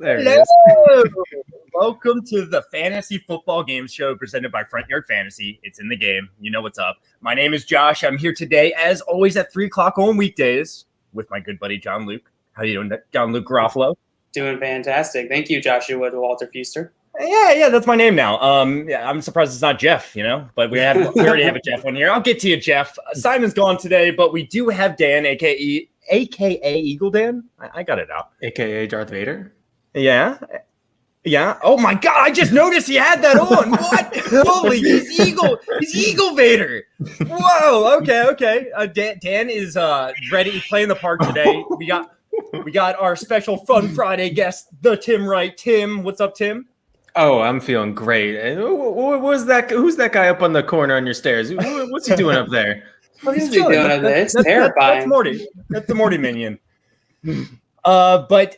There it Hello! is. Welcome to the Fantasy Football Game Show presented by Front Yard Fantasy. It's in the game. You know what's up. My name is Josh. I'm here today, as always, at 3 o'clock on weekdays with my good buddy, John Luke. How you doing, John Luke Garofalo? Doing fantastic. Thank you, Joshua Walter Fuster. Yeah, that's my name now. Yeah, I'm surprised it's not Jeff, but we already have a Jeff on here. I'll get to you, Jeff. Simon's gone today, but we do have Dan, aka Eagle Dan. I got it out. AKA Darth Vader. Yeah. Oh my God! I just noticed he had that on. What? Holy, he's Eagle Vader. Whoa. Okay. Dan is ready, playing the part today. We got our special Fun Friday guest, the Tim Wright. Tim, what's up, Tim? Oh, I'm feeling great. And what was that? Who's that guy up on the corner on your stairs? What's he doing up there? What is he doing up there? It's terrifying. That's Morty. That's the Morty minion. But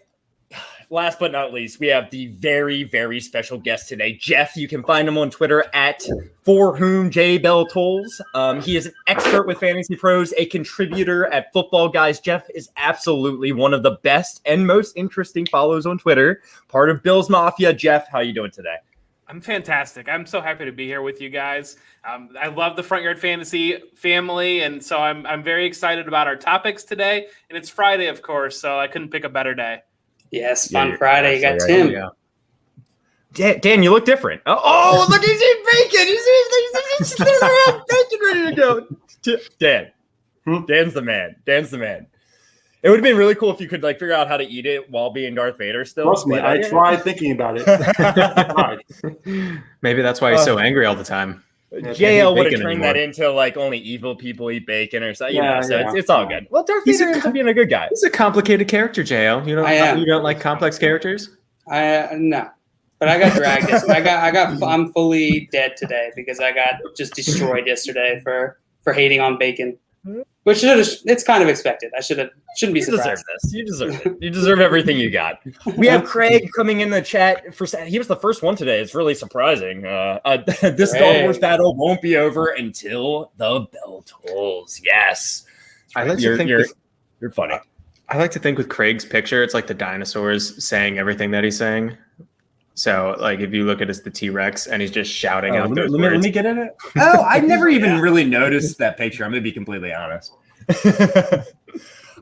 last but not least, we have the very, very special guest today. Jeff, you can find him on Twitter at @ForWhomJBellTolls. He is an expert with Fantasy Pros, a contributor at Football Guys. Jeff is absolutely one of the best and most interesting follows on Twitter. Part of Bill's Mafia. Jeff, how you doing today? I'm fantastic. I'm so happy to be here with you guys. I love the Front Yard Fantasy family, and so I'm very excited about our topics today. And it's Friday, of course, so I couldn't pick a better day. Yes, Fun Friday. You got Tim. Yeah. Dan, you look different. Oh, look, he's eating bacon. He's bacon ready to go. Dan. Dan's the man. It would have been really cool if you could figure out how to eat it while being Darth Vader still. Trust me, I tried thinking about it. Maybe that's why he's so angry all the time. JL would have turned that into only evil people eat bacon or something. It's all good. Well, Darth Vader ends up being a good guy. He's a complicated character, JL. You don't like complex characters? No. But I got dragged. I'm fully dead today because I got just destroyed yesterday for hating on bacon. Which it's kind of expected. Shouldn't be surprised. You deserve this. You deserve it. You deserve everything you got. We have Craig coming in the chat. He was the first one today. It's really surprising. This Star Wars battle won't be over until the bell tolls. Yes. You're funny. I like to think with Craig's picture, it's like the dinosaurs saying everything that he's saying. So, if you look at the T-Rex and he's just shouting out those words. Let me get in it. Oh, I never even really noticed that picture. I'm going to be completely honest.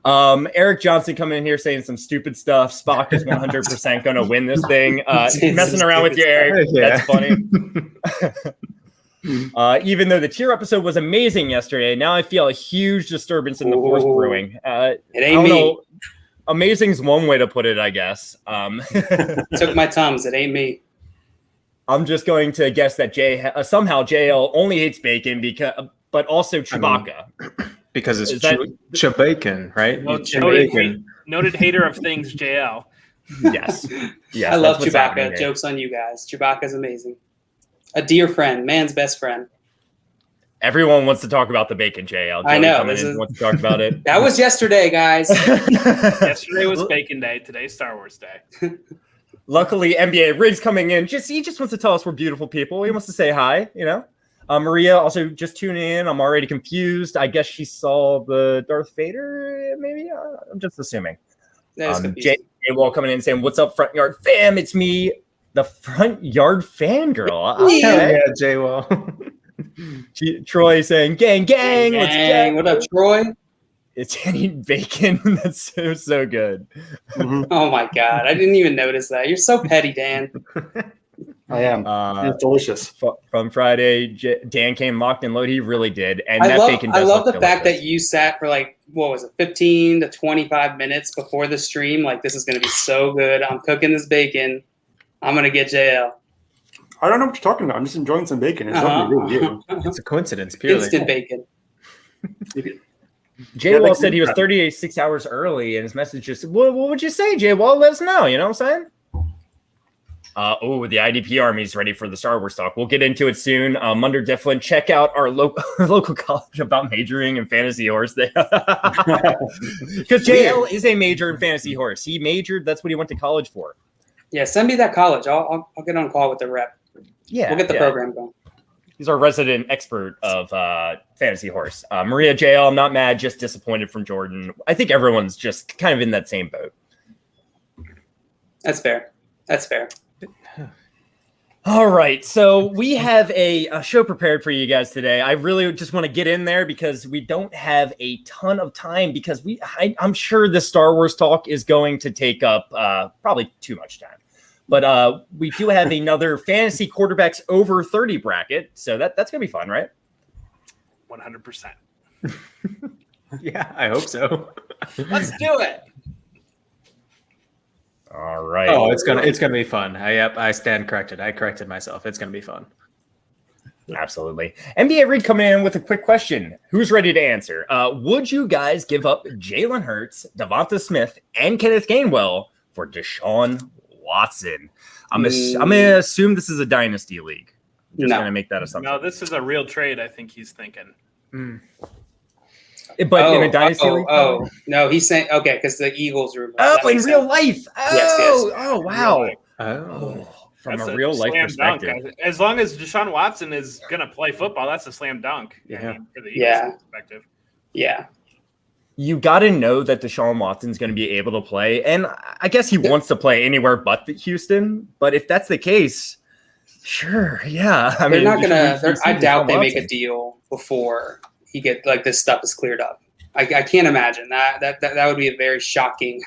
Eric Johnson coming in here saying some stupid stuff. Spock is 100% going to win this thing. Messing around with you, Eric. Yeah. That's funny. Even though the tier episode was amazing yesterday, now I feel a huge disturbance in the Force brewing. It ain't me. Amazing's one way to put it, I guess. Took my Tums. It ain't me. I'm just going to guess that somehow JL only hates bacon but also Chewbacca. Because it's Chewbacca, right? Well, noted hater of things, JL. Yes. I love Chewbacca. Joke's on you guys. Chewbacca's amazing. A dear friend, man's best friend. Everyone wants to talk about the bacon, JL. I know. Wants to talk about it. That was yesterday, guys. Yesterday was Bacon Day. Today's Star Wars Day. Luckily, NBA Riggs coming in. He just wants to tell us we're beautiful people. He wants to say hi, Maria also just tuning in. I'm already confused. I guess she saw the Darth Vader, maybe? I'm just assuming. Jay Wall coming in saying, "What's up, Front Yard fam? It's me, the Front Yard fangirl." Yeah, Jay Wall. Troy saying, gang, let's gang. What up, Troy? It's eating bacon. That's so good. Mm-hmm. Oh, my God. I didn't even notice that. You're so petty, Dan. I am. It's delicious. From Friday, Dan came locked and loaded. He really did. And bacon does love the fact that you sat for 15 to 25 minutes before the stream. This is going to be so good. I'm cooking this bacon. I'm going to get JL. I don't know what you're talking about. I'm just enjoying some bacon. It's nothing to do with you. It's a coincidence, purely. Instant bacon. Jay Wall said he was 36 hours early, and his message just, what would you say, Jay Wall? Let us know. You know what I'm saying? The IDP Army's ready for the Star Wars talk. We'll get into it soon. Under Difflin, check out our local college about majoring in fantasy horse. Because JL is a major in fantasy horse. He majored. That's what he went to college for. Yeah, send me that college. I'll get on a call with the rep. Yeah, we'll get the program going. He's our resident expert of fantasy horse. Maria JL, I'm not mad, just disappointed from Jordan. I think everyone's just kind of in that same boat. That's fair. That's fair. All right, so we have a show prepared for you guys today. I really just want to get in there because we don't have a ton of time because I'm sure the Star Wars talk is going to take up probably too much time. But we do have another fantasy quarterbacks over 30 bracket, so that's going to be fun, right? 100%. Yeah, I hope so. Let's do it. All right. Oh, it's gonna be fun. I stand corrected. I corrected myself. It's gonna be fun. Absolutely. NBA Reed coming in with a quick question. Who's ready to answer? Would you guys give up Jalen Hurts, Devonta Smith, and Kenneth Gainwell for Deshaun Watson? I'm gonna assume this is a dynasty league. Just gonna make that assumption. No, this is a real trade. I think he's thinking. But in a dynasty league? No, he's saying because the Eagles are. In real life. Yes. Oh, wow. From That's a real life perspective. Dunk. As long as Deshaun Watson is gonna play football, that's a slam dunk. Yeah. For the Eagles perspective. Yeah. You got to know that Deshaun Watson's going to be able to play, and I guess he wants to play anywhere but Houston. But if that's the case, sure, yeah. I mean, they're not gonna. I doubt they make Watson. a deal before he get this stuff is cleared up. I can't imagine that would be a very shocking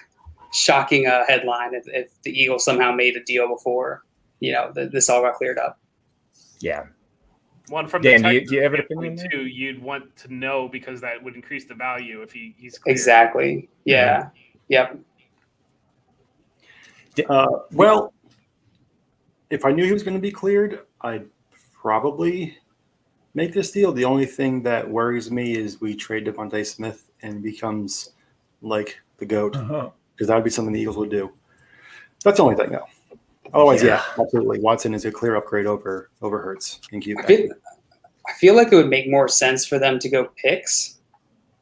headline if the Eagles somehow made a deal before this all got cleared up. Yeah. One from Dan, the do you have an opinion there? too, you'd want to know because that would increase the value if he's cleared. Exactly. Yeah. Yep. Well, if I knew he was going to be cleared, I'd probably make this deal. The only thing that worries me is we trade Devontae Smith and becomes like the GOAT, because that would be something the Eagles would do. That's the only thing, though. Otherwise, yeah, absolutely. Watson is a clear upgrade over Hurts in QB. I feel like it would make more sense for them to go picks,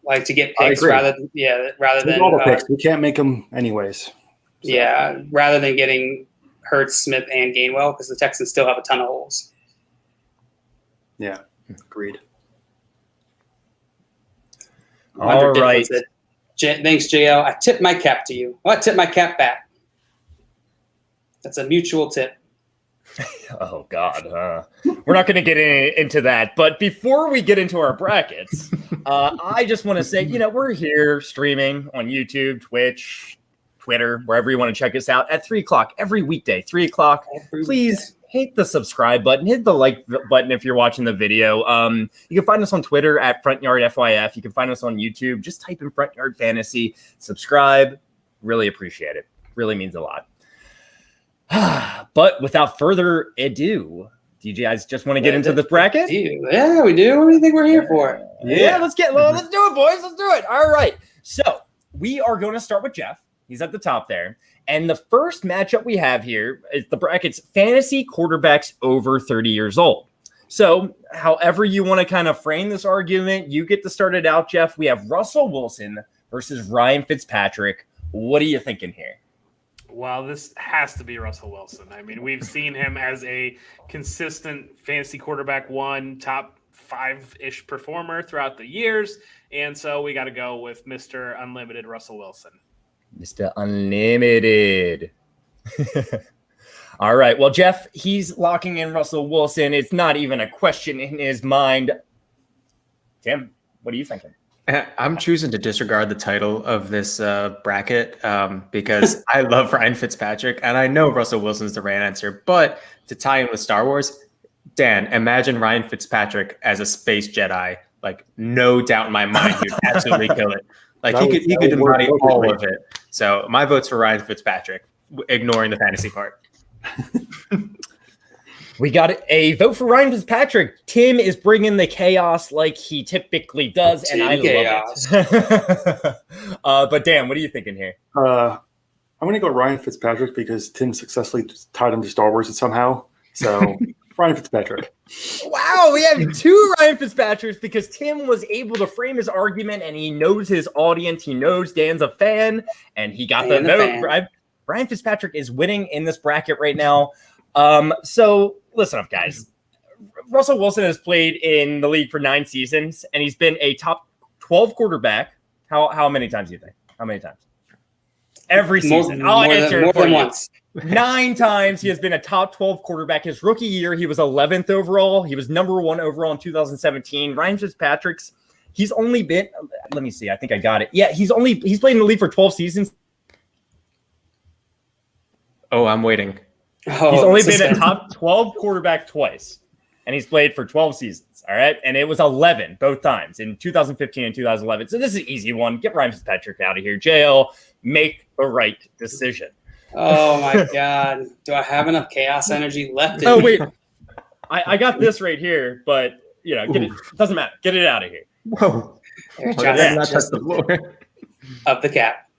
like to get picks rather than all the picks. We can't make them anyways. So. Yeah, rather than getting Hurts, Smith, and Gainwell, because the Texans still have a ton of holes. Yeah, agreed. All right. Thanks, JL. I tip my cap to you. Well, I tip my cap back. That's a mutual tip. Oh, God. We're not going to get into that. But before we get into our brackets, I just want to say, we're here streaming on YouTube, Twitch, Twitter, wherever you want to check us out at 3 o'clock every weekday, 3 o'clock. Please hit the subscribe button, hit the like button if you're watching the video. You can find us on Twitter at FrontYardFYF. You can find us on YouTube. Just type in Front Yard Fantasy. Subscribe. Really appreciate it. Really means a lot. But without further ado, do you guys just want to get into the bracket? Yeah, we do. What do you think we're here for? Yeah, let's do it, boys. Let's do it. All right. So we are going to start with Jeff. He's at the top there. And the first matchup we have here is the bracket's fantasy quarterbacks over 30 years old. So however you want to kind of frame this argument, you get to start it out, Jeff. We have Russell Wilson versus Ryan Fitzpatrick. What are you thinking here? Well, this has to be Russell Wilson. I mean, we've seen him as a consistent fantasy quarterback, top 5-ish performer throughout the years. And so we got to go with Mr. Unlimited Russell Wilson. Mr. Unlimited. All right. Well, Jeff, he's locking in Russell Wilson. It's not even a question in his mind. Tim, what are you thinking? I'm choosing to disregard the title of this bracket because I love Ryan Fitzpatrick and I know Russell Wilson's the right answer. But to tie in with Star Wars, Dan, imagine Ryan Fitzpatrick as a space Jedi. Like, no doubt in my mind, he'd absolutely kill it. Like, he could embody all of it. So my vote's for Ryan Fitzpatrick, ignoring the fantasy part. We got a vote for Ryan Fitzpatrick. Tim is bringing the chaos like he typically does, and I love it. But Dan, what are you thinking here? I'm going to go Ryan Fitzpatrick because Tim successfully tied him to Star Wars somehow. So Ryan Fitzpatrick. Wow, we have two Ryan Fitzpatricks because Tim was able to frame his argument, and he knows his audience. He knows Dan's a fan, and he got the vote. Ryan Fitzpatrick is winning in this bracket right now. So listen up, guys. Russell Wilson has played in the league for 9 seasons, and he's been a top 12 quarterback. How many times do you think? How many times? Every season. I'll answer more it for than you. once. 9 times he has been a top 12 quarterback. His rookie year, he was 11th overall. He was number 1 overall in 2017. Ryan Fitzpatrick's, he's only been, let me see, I think I got it. Yeah, he's played in the league for 12 seasons. Oh, I'm waiting. Oh, He's only been a top 12 quarterback twice, and he's played for 12 seasons. All right, and it was 11 both times in 2015 and 2011. So this is an easy one. Get Ryan Fitzpatrick out of here. JL, make the right decision. Oh my God! Do I have enough chaos energy left? In Oh me? wait, I got this right here, but get it. Doesn't matter. Get it out of here. Whoa. Eric Why Johnson did I not touch just the floor? up the cap.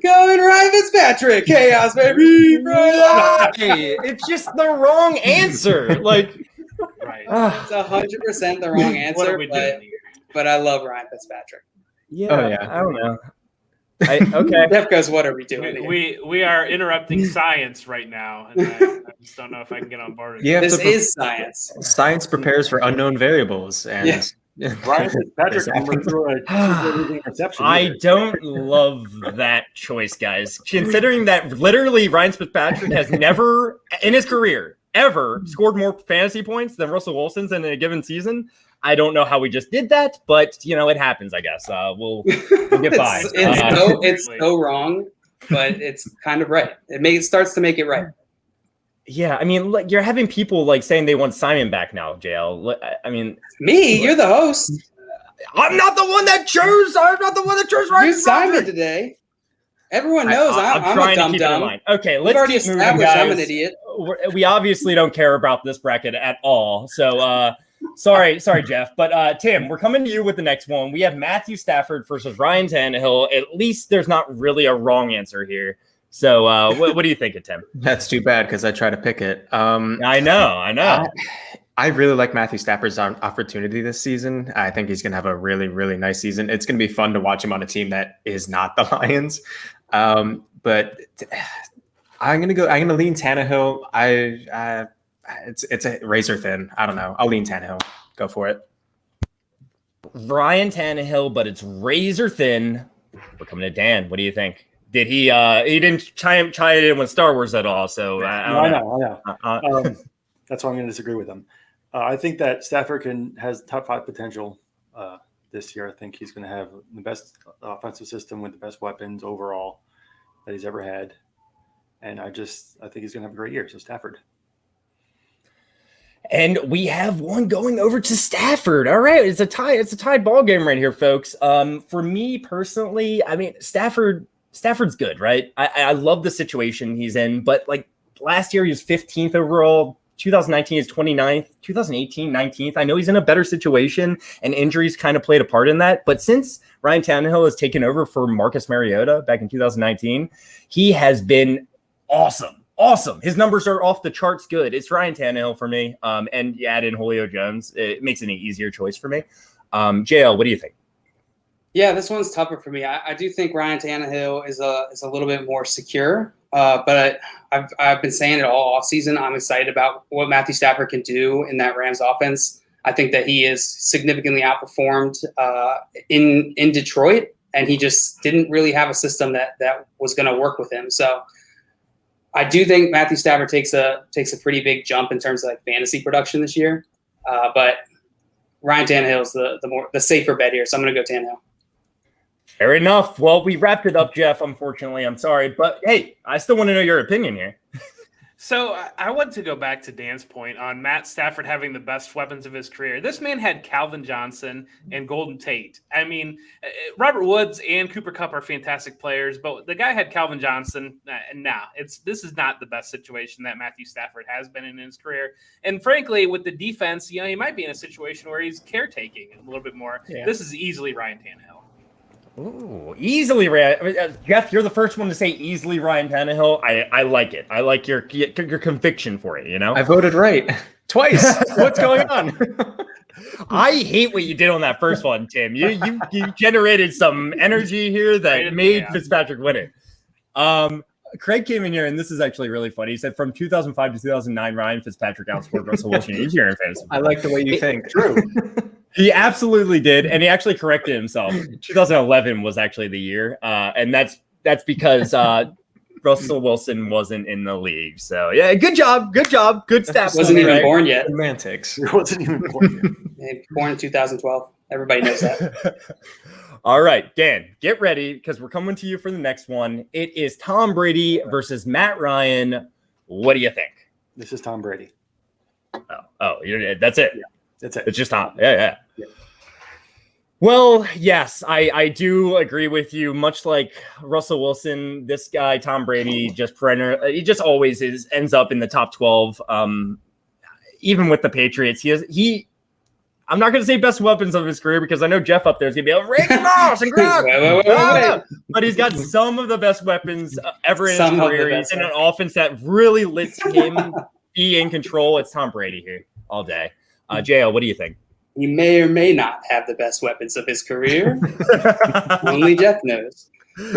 Going Ryan Fitzpatrick, chaos baby. Hey, it's just the wrong answer. Like, Right. It's 100% the wrong What are answer, we doing here? but I love Ryan Fitzpatrick. yeah, Oh, yeah. I don't know. Okay. Jeff goes, what are we doing? Here? We are interrupting science right now, and I just don't know if I can get on board with You have This to is science. Science prepares for unknown variables, and Ryan Fitzpatrick never threw a interception. I either. don't love that choice, guys. Considering that literally Ryan Fitzpatrick has never in his career ever scored more fantasy points than Russell Wilson's in a given season. I don't know how we just did that, but it happens, I guess. We'll get by. It's so wrong, but it's kind of right. It starts to make it right. Yeah, I mean, like, you're having people like saying they want Simon back now, JL. I mean, Me, you're the host. I'm not the one that chose. I'm not the one that chose Ryan You're Simon Fitzpatrick. today. Everyone knows I'm a trying to dumb keep it in dumb. line. Okay, We've let's already keep moving, established I'm an guys. idiot. We obviously don't care about this bracket at all. So, sorry, Jeff. But Tim, we're coming to you with the next one. We have Matthew Stafford versus Ryan Tannehill. At least there's not really a wrong answer here. So, what do you think of Tim? that's too bad because I try to pick it. I know. I really like Matthew Stafford's opportunity this season. I think he's going to have a really, really nice season. It's going to be fun to watch him on a team that is not the Lions. But I'm going to lean Tannehill. It's a razor thin. I don't know. I'll lean Tannehill. Go for it. Ryan Tannehill, but it's razor thin. We're coming to Dan. What do you think? Did he didn't chime in with Star Wars at all? So I know. That's why I'm going to disagree with him. I think that Stafford has top 5 potential this year. I think he's going to have the best offensive system with the best weapons overall that he's ever had. And I think he's going to have a great year. So Stafford. And we have one going over to Stafford. All right, it's a tie. It's a tied ball game right here, folks. For me personally, I mean, Stafford's good, right? I love the situation he's in, but like last year he was 15th overall. 2019 is 29th. 2018, 19th. I know he's in a better situation, and injuries kind of played a part in that. But since Ryan Tannehill has taken over for Marcus Mariota back in 2019, he has been awesome. His numbers are off the charts good. It's Ryan Tannehill for me. And you add in Julio Jones, it makes it an easier choice for me. JL, what do you think? Yeah, this one's tougher for me. I do think Ryan Tannehill is a little bit more secure, but I've been saying it all offseason. I'm excited about what Matthew Stafford can do in that Rams offense. I think that he is significantly outperformed in Detroit, and he just didn't really have a system that was going to work with him. So I do think Matthew Stafford takes a pretty big jump in terms of like fantasy production this year, but Ryan Tannehill is the safer bet here, so I'm going to go Tannehill. Fair enough. Well, we wrapped it up, Jeff. Unfortunately, I'm sorry, but hey, I still want to know your opinion here. So I want to go back to Dan's point on Matt Stafford having the best weapons of his career. This man had Calvin Johnson and Golden Tate. I mean, Robert Woods and Cooper Kupp are fantastic players, but the guy had Calvin Johnson. This is not the best situation that Matthew Stafford has been in his career. And frankly, with the defense, he might be in a situation where he's caretaking a little bit more. Yeah. This is easily Ryan Tannehill. Ooh, easily Ryan. Jeff, you're the first one to say easily Ryan Tannehill. I like it. I like your conviction for it, I voted right twice. What's going on? I hate what you did on that first one, Tim. You generated some energy here that made Fitzpatrick win it. Craig came in here, and this is actually really funny. He said from 2005 to 2009, Ryan Fitzpatrick outscored Russell Wilson each year in fantasy. I like the way you think. True. He absolutely did, and he actually corrected himself. 2011 was actually the year, and that's because Russell Wilson wasn't in the league. So yeah, good job, good stats. Wasn't even born yet. Semantics. It wasn't even born yet. Born in 2012. Everybody knows that. All right, Dan, get ready because we're coming to you for the next one. It is Tom Brady versus Matt Ryan. What do you think? This is Tom Brady. That's it. Yeah, that's it. It's just Tom. Yeah. Well, yes, I do agree with you. Much like Russell Wilson, this guy Tom Brady he just always ends up in the top 12. Even with the Patriots, I'm not going to say best weapons of his career because I know Jeff up there is going to be like, Randy Moss and Gronk. Wait. But he's got some of the best weapons ever in his career. He's in an offense that really lets him be in control. It's Tom Brady here all day. JL, what do you think? He may or may not have the best weapons of his career. Only Jeff knows.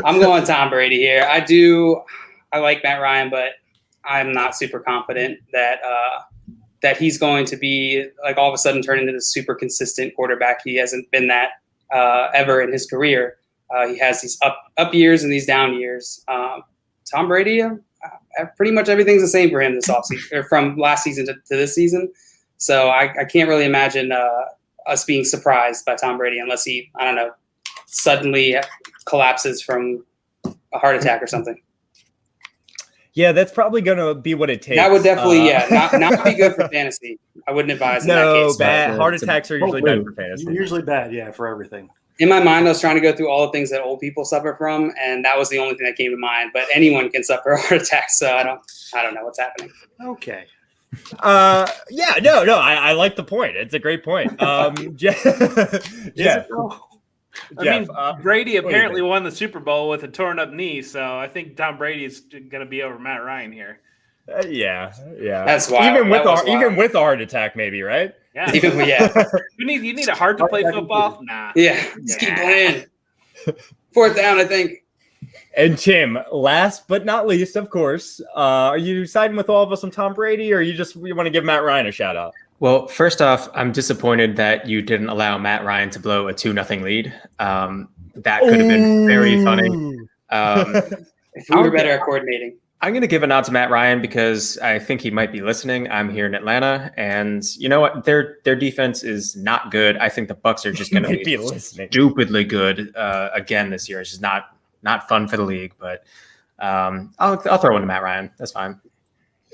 I'm going Tom Brady here. I like Matt Ryan, but I'm not super confident that he's going to be like all of a sudden turn into this super consistent quarterback. He hasn't been that ever in his career. He has these up years and these down years. Tom Brady, pretty much everything's the same for him this offseason, or from last season to this season. So I can't really imagine us being surprised by Tom Brady unless he, I don't know, suddenly collapses from a heart attack or something. Yeah, that's probably going to be what it takes. That would definitely, not be good for fantasy. I wouldn't advise in that case. Bad. Heart attacks are usually bad for fantasy. Usually bad, yeah, for everything. In my mind, I was trying to go through all the things that old people suffer from, and that was the only thing that came to mind. But anyone can suffer a heart attack, so I don't know what's happening. Okay. I like the point. It's a great point. Jeff. I mean, Brady apparently won the Super Bowl with a torn up knee, so I think Tom Brady is going to be over Matt Ryan here. Yeah. That's why. Even with a heart attack, maybe, right? Yeah. Yeah. You need a heart to play football? Nah. Yeah. Just keep playing. 4th down, I think. And Tim, last but not least, of course, are you siding with all of us on Tom Brady, or you want to give Matt Ryan a shout out? Well, first off, I'm disappointed that you didn't allow Matt Ryan to blow a 2-0 lead. That could have been very funny. If we were better at coordinating. I'm going to give a nod to Matt Ryan because I think he might be listening. I'm here in Atlanta, and you know what? Their defense is not good. I think the Bucs are just going to be stupidly good again this year. It's just not fun for the league. But I'll throw one to Matt Ryan. That's fine.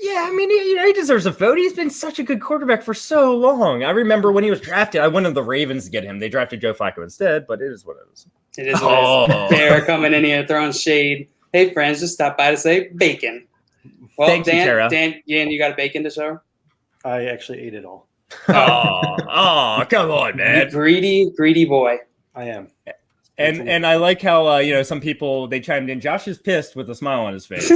Yeah, I mean, he deserves a vote. He's been such a good quarterback for so long. I remember when he was drafted, I went to the Ravens to get him. They drafted Joe Flacco instead, but it is what it is. It is what it is. They're coming in here throwing shade. Hey, friends, just stop by to say bacon. Well, Thank you, Tara. Dan, you got a bacon to show? I actually ate it all. Oh, come on, man. You greedy boy. I am. And I like how some people they chimed in. Josh is pissed with a smile on his face.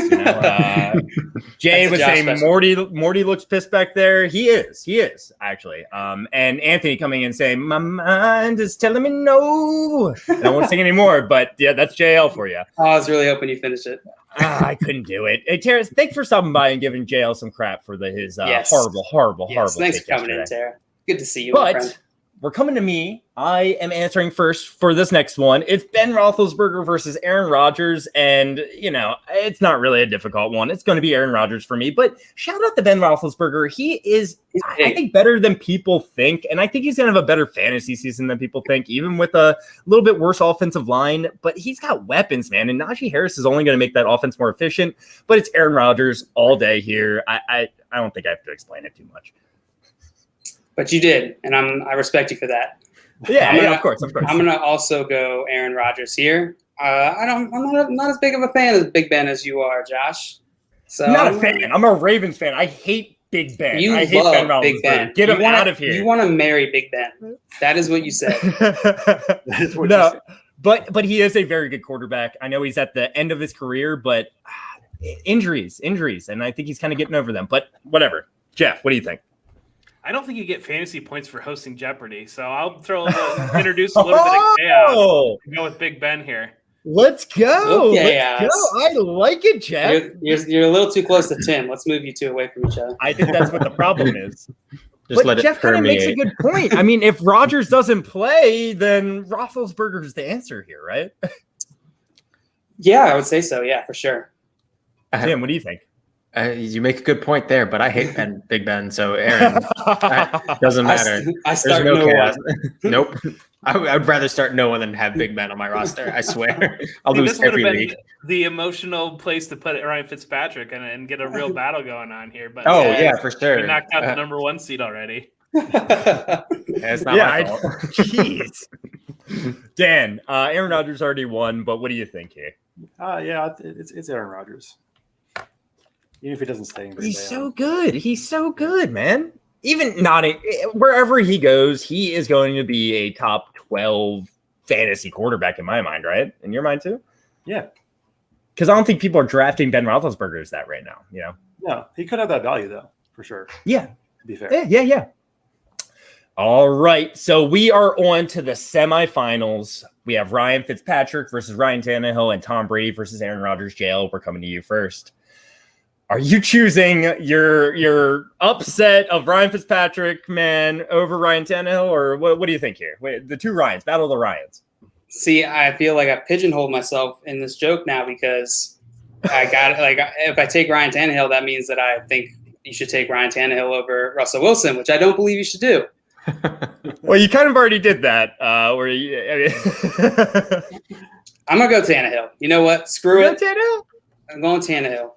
Jay was saying Morty looks pissed back there. He is actually. And Anthony coming in saying my mind is telling me no. And I won't sing anymore. But yeah, that's JL for you. Oh, I was really hoping you finished it. I couldn't do it. Hey, Tara, thanks for stopping by and giving JL some crap for his horrible. Thanks for coming in, Tara. Good to see you, my friend. We're coming to me. I am answering first for this next one. It's Ben Roethlisberger versus Aaron Rodgers. And, it's not really a difficult one. It's going to be Aaron Rodgers for me. But shout out to Ben Roethlisberger. He is, I think, better than people think. And I think he's going to have a better fantasy season than people think, even with a little bit worse offensive line. But he's got weapons, man. And Najee Harris is only going to make that offense more efficient. But it's Aaron Rodgers all day here. I don't think I have to explain it too much. But you did, and I respect you for that. Yeah, of course. I'm gonna also go Aaron Rodgers here. I'm not as big of a fan of Big Ben as you are, Josh. So not a fan. I'm a Ravens fan. I hate Big Ben. I hate Ben Roethlisberger. Big Ben. Get him out of here. You want to marry Big Ben? That is what you said. That is what you said. But he is a very good quarterback. I know he's at the end of his career, but injuries, and I think he's kind of getting over them. But whatever. Jeff, what do you think? I don't think you get fantasy points for hosting Jeopardy, so I'll introduce a little bit of chaos and go with Big Ben here. Let's go. Okay, Let's go. I like it, Jeff. You're a little too close to Tim. Let's move you two away from each other. I think that's what the problem is. Just but let Jeff it kind of makes a permeate. good point. I mean, if Rodgers doesn't play, then Roethlisberger is the answer here, right? Yeah, I would say so. Yeah, for sure. Tim, what do you think? You make a good point there, but I hate Big Ben. So Aaron, doesn't matter. I There's start no no chaos. one. Nope. I'd rather start no one than have Big Ben on my roster. I swear. I'll See, lose this would every have been league. the emotional place to put Ryan Fitzpatrick and get a real battle going on here. But Oh Yeah. yeah, for we sure. knocked out the number 1 seed already. It's not my fault. Jeez. Dan, Aaron Rodgers already won, but what do you think here? Yeah, it's Aaron Rodgers. Even if he doesn't stay in Green He's Bay, so good. He's so good, man. Even not wherever he goes, he is going to be a top 12 fantasy quarterback in my mind, right? In your mind too? Yeah. Because I don't think people are drafting Ben Roethlisberger as that right now, you know? No, he could have that value though, for sure. Yeah. To be fair. Yeah. All right. So we are on to the semifinals. We have Ryan Fitzpatrick versus Ryan Tannehill and Tom Brady versus Aaron Rodgers. JL, we're coming to you first. Are you choosing your upset of Ryan Fitzpatrick, man, over Ryan Tannehill, or what do you think here? Wait, the two Ryans, battle of the Ryans. See, I feel like I pigeonholed myself in this joke now because I got like if I take Ryan Tannehill, that means that I think you should take Ryan Tannehill over Russell Wilson, which I don't believe you should do. Well, you kind of already did that. I'm gonna go Tannehill. You know what? Screw it. Tannehill? I'm going Tannehill.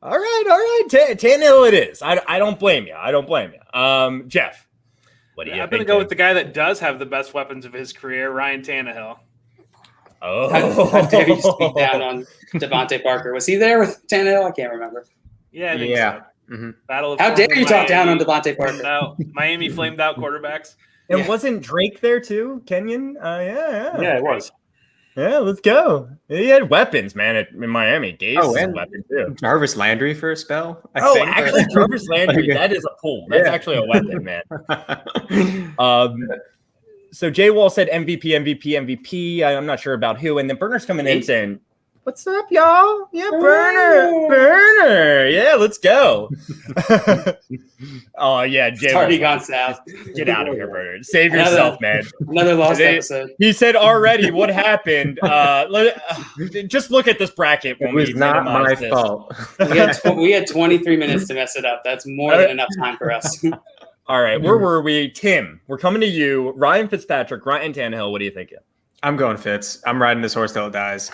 All right. Tannehill it is. I don't blame you. Jeff, what do you I'm think? going to go with the guy that does have the best weapons of his career, Ryan Tannehill. Oh, How dare you speak down on Devontae Parker? Was he there with Tannehill? I can't remember. Yeah, I think Yeah. so. Mm-hmm. Battle of How dare former you talk down on Miami Devontae flamed Parker? out- Miami flamed out quarterbacks. And Yeah. wasn't Drake there too? Kenyon? Yeah, it was. Yeah, let's go. He had weapons, man, in Miami. Gase is a and weapon too. Jarvis Landry for a spell. I Oh, think. actually, Jarvis Landry, Like, that is a pull. That's Yeah. actually a weapon, man. So Jay Wall said MVP. I'm not sure about who. And then Burner's coming in saying, "What's up, y'all? Yeah, Burner. Yeah, let's go." Oh yeah, Jay. It's already gone south. Get out of here, Burner. Save Another- yourself, man. Another lost They- episode. He said already what happened. Just look at this bracket. It When was we not my minimize this. fault. We had 23 minutes to mess it up. That's more than enough time for us. All right, where were we? Tim, we're coming to you. Ryan Fitzpatrick, Ryan Tannehill. What do you think? I'm going Fitz. I'm riding this horse till it dies.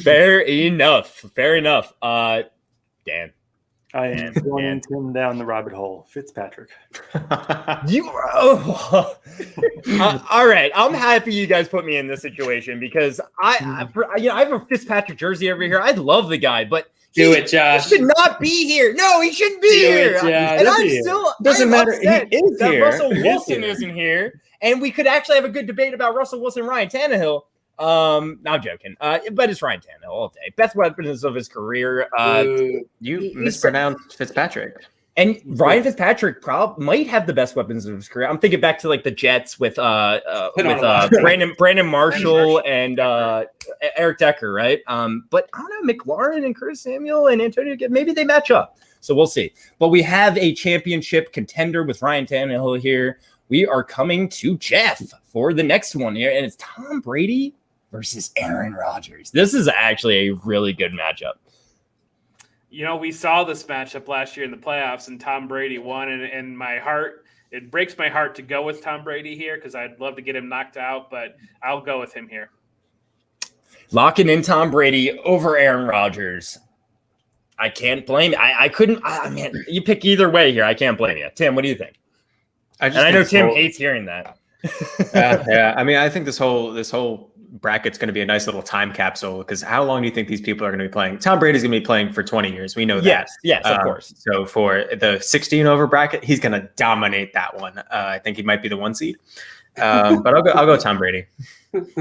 Fair enough. Dan. I am Man. going him down the rabbit hole. Fitzpatrick. You all right. I'm happy you guys put me in this situation because I have a Fitzpatrick jersey over here. I love the guy, but Do it, he Josh. should not be here. No, he shouldn't be Do here. it, Josh. And I'm He is. still Doesn't I'm matter. upset He is that here. Russell He is Wilson here. isn't here, and we could actually have a good debate about Russell Wilson and Ryan Tannehill. No, I'm joking. But it's Ryan Tannehill all day. Best weapons of his career. Ooh. You He's- mispronounced Fitzpatrick. And Ryan Fitzpatrick might have the best weapons of his career. I'm thinking back to like the Jets with Brandon Marshall and Eric Decker, right? But I don't know, McLaurin and Curtis Samuel and Antonio, maybe they match up. So we'll see. But we have a championship contender with Ryan Tannehill here. We are coming to Jeff for the next one here, and it's Tom Brady versus Aaron Rodgers. This is actually a really good matchup. You know, we saw this matchup last year in the playoffs, and Tom Brady won. And my heart, it breaks my heart to go with Tom Brady here because I'd love to get him knocked out, but I'll go with him here. Locking in Tom Brady over Aaron Rodgers. I can't blame you. I couldn't. Man, you pick either way here. I can't blame you. Tim, what do you think? I And I know think Tim this whole- hates hearing that. yeah. I mean, I think this whole bracket's going to be a nice little time capsule because how long do you think these people are going to be playing? Tom Brady's going to be playing for 20 years. We know that. Yes, of course. So for the 16 over bracket, he's going to dominate that one. I think he might be the 1 seed. But I'll go Tom Brady.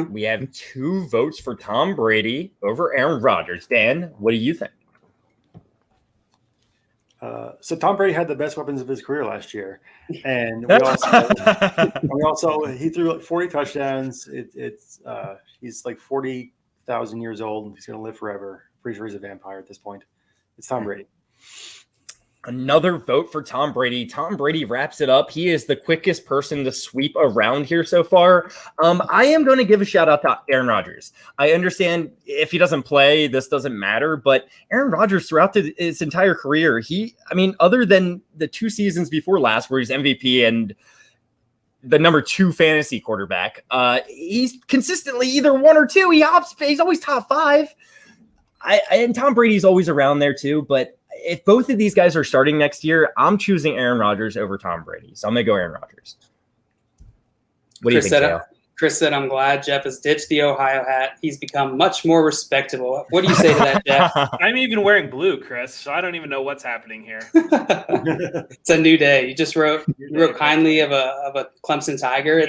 We have 2 votes for Tom Brady over Aaron Rodgers. Dan, what do you think? So Tom Brady had the best weapons of his career last year, and he threw like 40 touchdowns. He's like 40,000 years old. He's going to live forever. Pretty sure he's a vampire at this point. It's Tom Brady. Another vote for Tom Brady. Tom Brady wraps it up. He is the quickest person to sweep around here so far. I am going to give a shout out to Aaron Rodgers. I understand if he doesn't play, this doesn't matter, but Aaron Rodgers throughout his entire career, other than the 2 seasons before last where he's MVP and the number 2 fantasy quarterback, he's consistently either 1 or 2. He's always top 5. And Tom Brady's always around there too, but if both of these guys are starting next year, I'm choosing Aaron Rodgers over Tom Brady. So I'm going to go Aaron Rodgers. What do you think, Dale? Chris said, I'm glad Jeff has ditched the Ohio hat. He's become much more respectable. What do you say to that, Jeff? I'm even wearing blue, Chris, so I don't even know what's happening here. It's a new day. You just wrote kindly of a Clemson Tiger.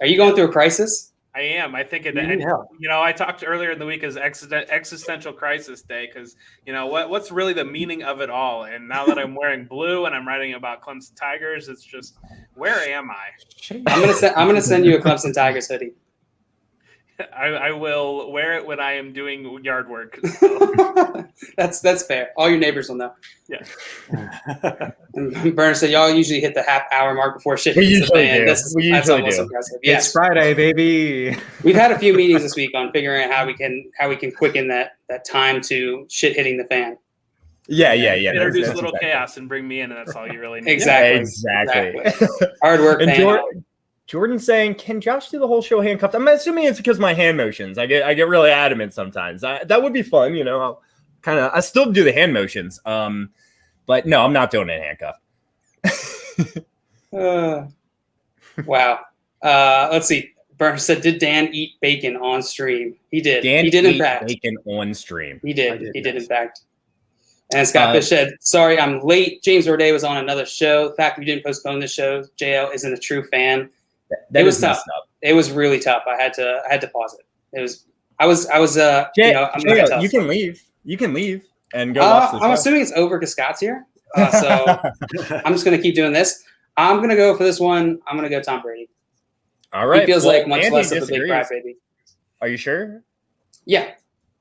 Are you going through a crisis? I am. I think I talked earlier in the week as existential crisis day because what's really the meaning of it all. And now that I'm wearing blue and I'm writing about Clemson Tigers, it's just where am I? I'm gonna send you a Clemson Tigers hoodie. I will wear it when I am doing yard work. So. That's fair. All your neighbors will know. Yeah. And Burner said y'all usually hit the half-hour mark before shit hits the fan. That's almost impressive. Yes. It's Friday, baby. We've had a few meetings this week on figuring out how we can quicken that time to shit hitting the fan. Yeah. Introduce a little chaos and bring me in, and that's all you really need. Exactly. Hard work. And Jordan's saying, "Can Josh do the whole show handcuffed?" I'm assuming it's because of my hand motions. I get really adamant sometimes. That would be fun, I still do the hand motions. But no, I'm not doing it handcuffed. Wow. Let's see. Burner said, "Did Dan eat bacon on stream?" He did. He did in fact. Bacon on stream. He did. He did in fact. And Scott Fish said, "Sorry, I'm late. James Roday was on another show. The fact we didn't postpone this show, JL isn't a true fan." That it was tough. Up. It was really tough. I had to pause it. It was. I was. JL, you can leave. You can leave and go watch the show. I'm assuming it's over because Scott's here. So I'm just gonna keep doing this. I'm gonna go for this one. I'm gonna go Tom Brady. All right. He feels like much less of a big crybaby. Are you sure? Yeah.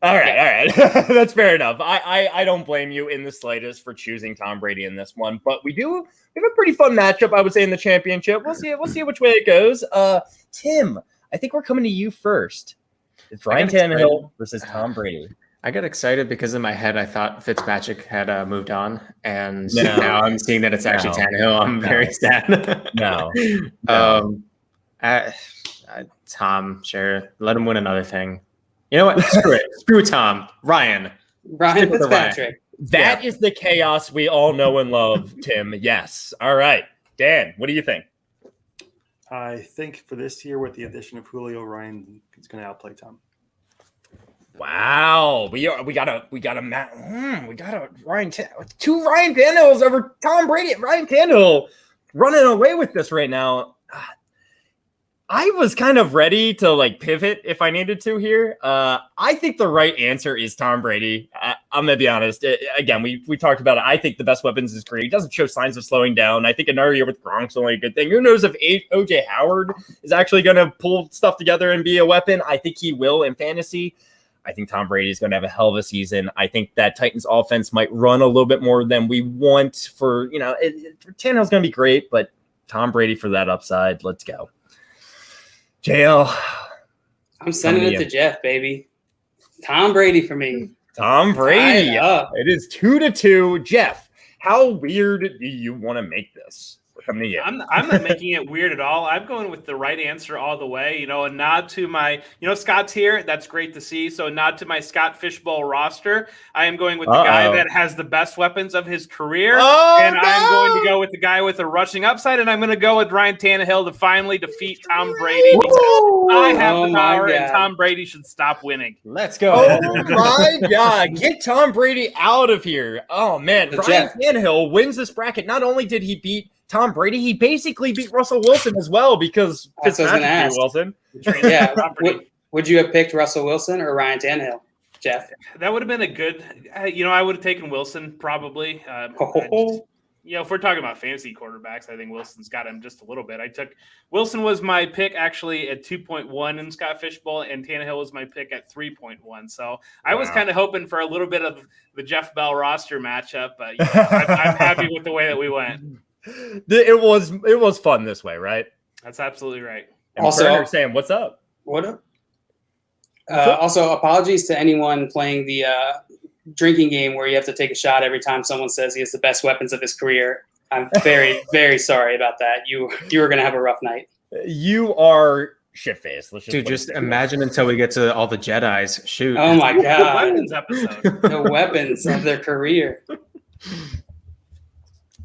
All right. That's fair enough. I don't blame you in the slightest for choosing Tom Brady in this one, but we have a pretty fun matchup, I would say, in the championship. We'll see which way it goes. Tim, I think we're coming to you first. It's Ryan Tannehill versus Tom Brady. I got excited because in my head I thought Fitzpatrick had moved on, and now I'm seeing that it's actually Tannehill. I'm very sad. Tom, sure, let him win another thing. You know what? Screw it. Screw Tom. Ryan Fitzpatrick. That is the chaos we all know and love, Tim. Yes. All right. Dan, what do you think? I think for this year, with the addition of Julio, Ryan is going to outplay Tom. Wow. We got a Ryan two Ryan Tannehills over Tom Brady. Ryan Tannehill running away with this right now. I was kind of ready to pivot if I needed to here. I think the right answer is Tom Brady. I'm going to be honest. Again, we talked about it. I think the best weapons is career. He doesn't show signs of slowing down. I think another year with Gronk's only a good thing. Who knows if OJ Howard is actually going to pull stuff together and be a weapon? I think he will in fantasy. I think Tom Brady is going to have a hell of a season. I think that Titans offense might run a little bit more than we want for Tannehill's going to be great, but Tom Brady for that upside. Let's go. JL. I'm sending it to Jeff, baby. Tom Brady for me. Tom Brady. It is 2-2. Jeff, how weird do you want to make this? Come to you. I'm not making it weird at all. I'm going with the right answer all the way. A nod to my, Scott's here. That's great to see. So a nod to my Scott Fishbowl roster. I am going with the guy that has the best weapons of his career. I'm going to go with the guy with a rushing upside. And I'm going to go with Ryan Tannehill to finally defeat Tom Brady. Because I have the power and Tom Brady should stop winning. Let's go. Oh my God. Get Tom Brady out of here. Oh man. Ryan Tannehill wins this bracket. Not only did he beat Tom Brady, he basically beat Russell Wilson as well because Fitzpatrick beat Wilson. Yeah. Would you have picked Russell Wilson or Ryan Tannehill, Jeff? That would have been a good, I would have taken Wilson probably. if we're talking about fantasy quarterbacks, I think Wilson's got him just a little bit. Wilson was my pick actually at 2.1 in Scott Fishbowl, and Tannehill was my pick at 3.1. So I was kind of hoping for a little bit of the Jeff Bell roster matchup, but I'm happy with the way that we went. It was fun this way, right? That's absolutely right. And Also, Burner saying, "What's up?" What up? Also, apologies to anyone playing the drinking game where you have to take a shot every time someone says he has the best weapons of his career. I'm very, very sorry about that. You were going to have a rough night. You are shit-faced. Dude, just imagine until we get to all the Jedis. Shoot. Oh my The God. weapons episode. The weapons of their career.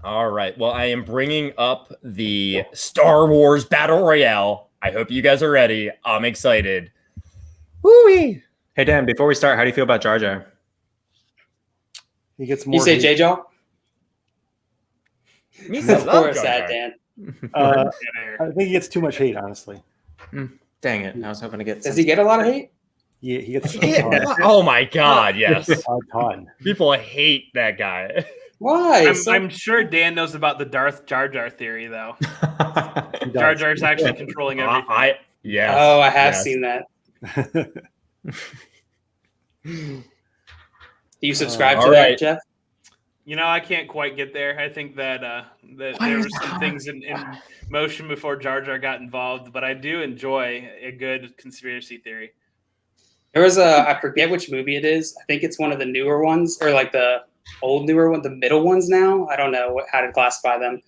All right. Well, I am bringing up the Star Wars Battle Royale. I hope you guys are ready. I'm excited. Woo-wee. Hey, Dan, before we start, how do you feel about Jar Jar? He gets more. You say hate. J-Jaw? Of course, that, Dan. I think he gets too much hate, honestly. Dang it. I was hoping to get Does he get a lot of hate? Yeah, he gets Oh my God, yes. a ton. People hate that guy. Why? I'm sure Dan knows about the Darth Jar Jar theory, though. He does. Jar Jar's actually controlling everything. Yes. Oh, I have yes. seen that. Do you subscribe to all that, right. Jeff? I can't quite get there. I think that there were some things in motion before Jar Jar got involved, but I do enjoy a good conspiracy theory. There was I forget which movie it is. I think it's one of the newer ones, or like the old newer one, the middle ones now. I don't know how to classify them.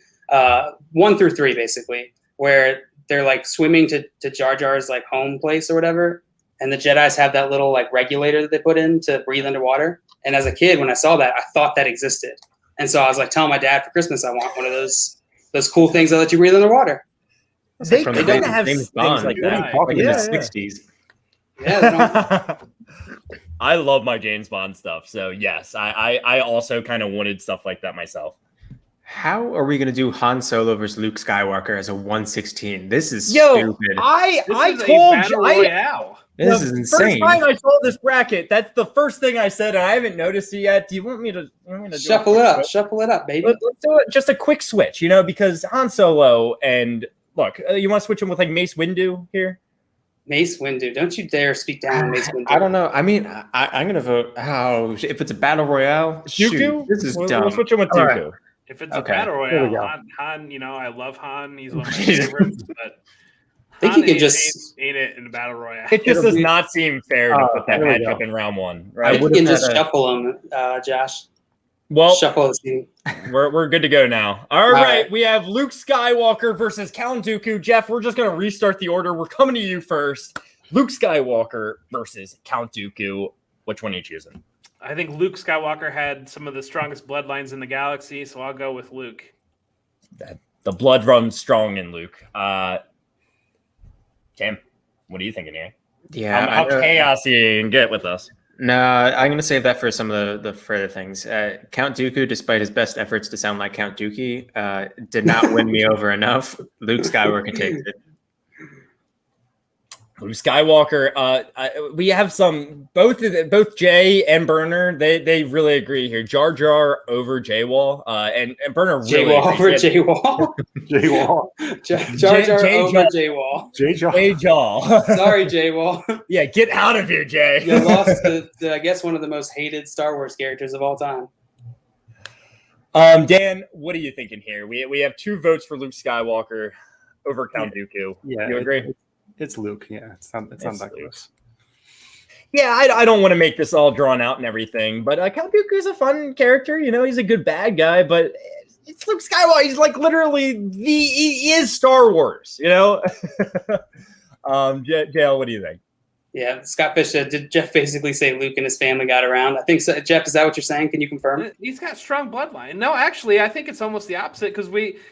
1 through 3, basically, where they're like swimming to Jar Jar's like home place or whatever. And the Jedis have that little like regulator that they put in to breathe underwater. And as a kid, when I saw that, I thought that existed. And so I was like telling my dad for Christmas, I want one of those cool things that let you breathe underwater. They From don't the have James things Bond, like that. like in Yeah, the yeah. 60s. Yeah, they don't, I love my James Bond stuff. So yes, I also kind of wanted stuff like that myself. How are we going to do Han Solo versus Luke Skywalker as a 116? This is Yo, stupid. I This is a told battle you. royale. This The is First insane. time I saw this bracket, that's the first thing I said, and I haven't noticed it yet. Do you want me to do shuffle it up, baby. Let's do it. Just a quick switch, because Han Solo and look, you want to switch him with like Mace Windu here? Mace Windu. Don't you dare speak down on Mace Windu. I don't know. I mean, I'm going to vote. If it's a battle royale, shoot, Dooku? this is We'll dumb. switch him with All Dooku. right. If it's a Okay. battle There we royale, go. Han, I love Han. He's one of my favorites, but I think Han you can just ain't it in the battle royale. It just does not seem fair to put that there we matchup go. in round one, I right? think you would've can just had a- shuffle them, Josh. Well, Shuffle the team. we're good to go now. All right. right, we have Luke Skywalker versus Count Dooku. Jeff, we're just gonna restart the order. We're coming to you first. Luke Skywalker versus Count Dooku. Which one are you choosing? I think Luke Skywalker had some of the strongest bloodlines in the galaxy, so I'll go with Luke. The blood runs strong in Luke. Tim, what are you thinking here? Yeah. How chaos you can get with us? No, I'm going to save that for some of the further things. Count Dooku, despite his best efforts to sound like Count Dookie, did not win me over enough. Luke Skywalker takes it. Luke Skywalker. We have both Jay and Burner. They really agree here. Jar Jar over J Wall, and Burner really J-Wall over appreciates- J-Wall. J-Wall. Jar Jar J- over J-Wall. J-Jaw. Jay Jaw. Sorry, J-Wall. Yeah, get out of here, Jay. You lost to, I guess, one of the most hated Star Wars characters of all time. Dan, what are you thinking here? We have 2 votes for Luke Skywalker over Count Dooku. Yeah, You agree? It's Luke. Yeah, it's not that Luke. close. Yeah, I don't want to make this all drawn out and everything, but Count Dooku is a fun character. He's a good bad guy, but it's Luke Skywalker. He's like literally he is Star Wars. JL, what do you think? Yeah, Scott Fish said, did Jeff basically say Luke and his family got around? I think so. Jeff, is that what you're saying? Can you confirm? He's got strong bloodline. No, actually, I think it's almost the opposite because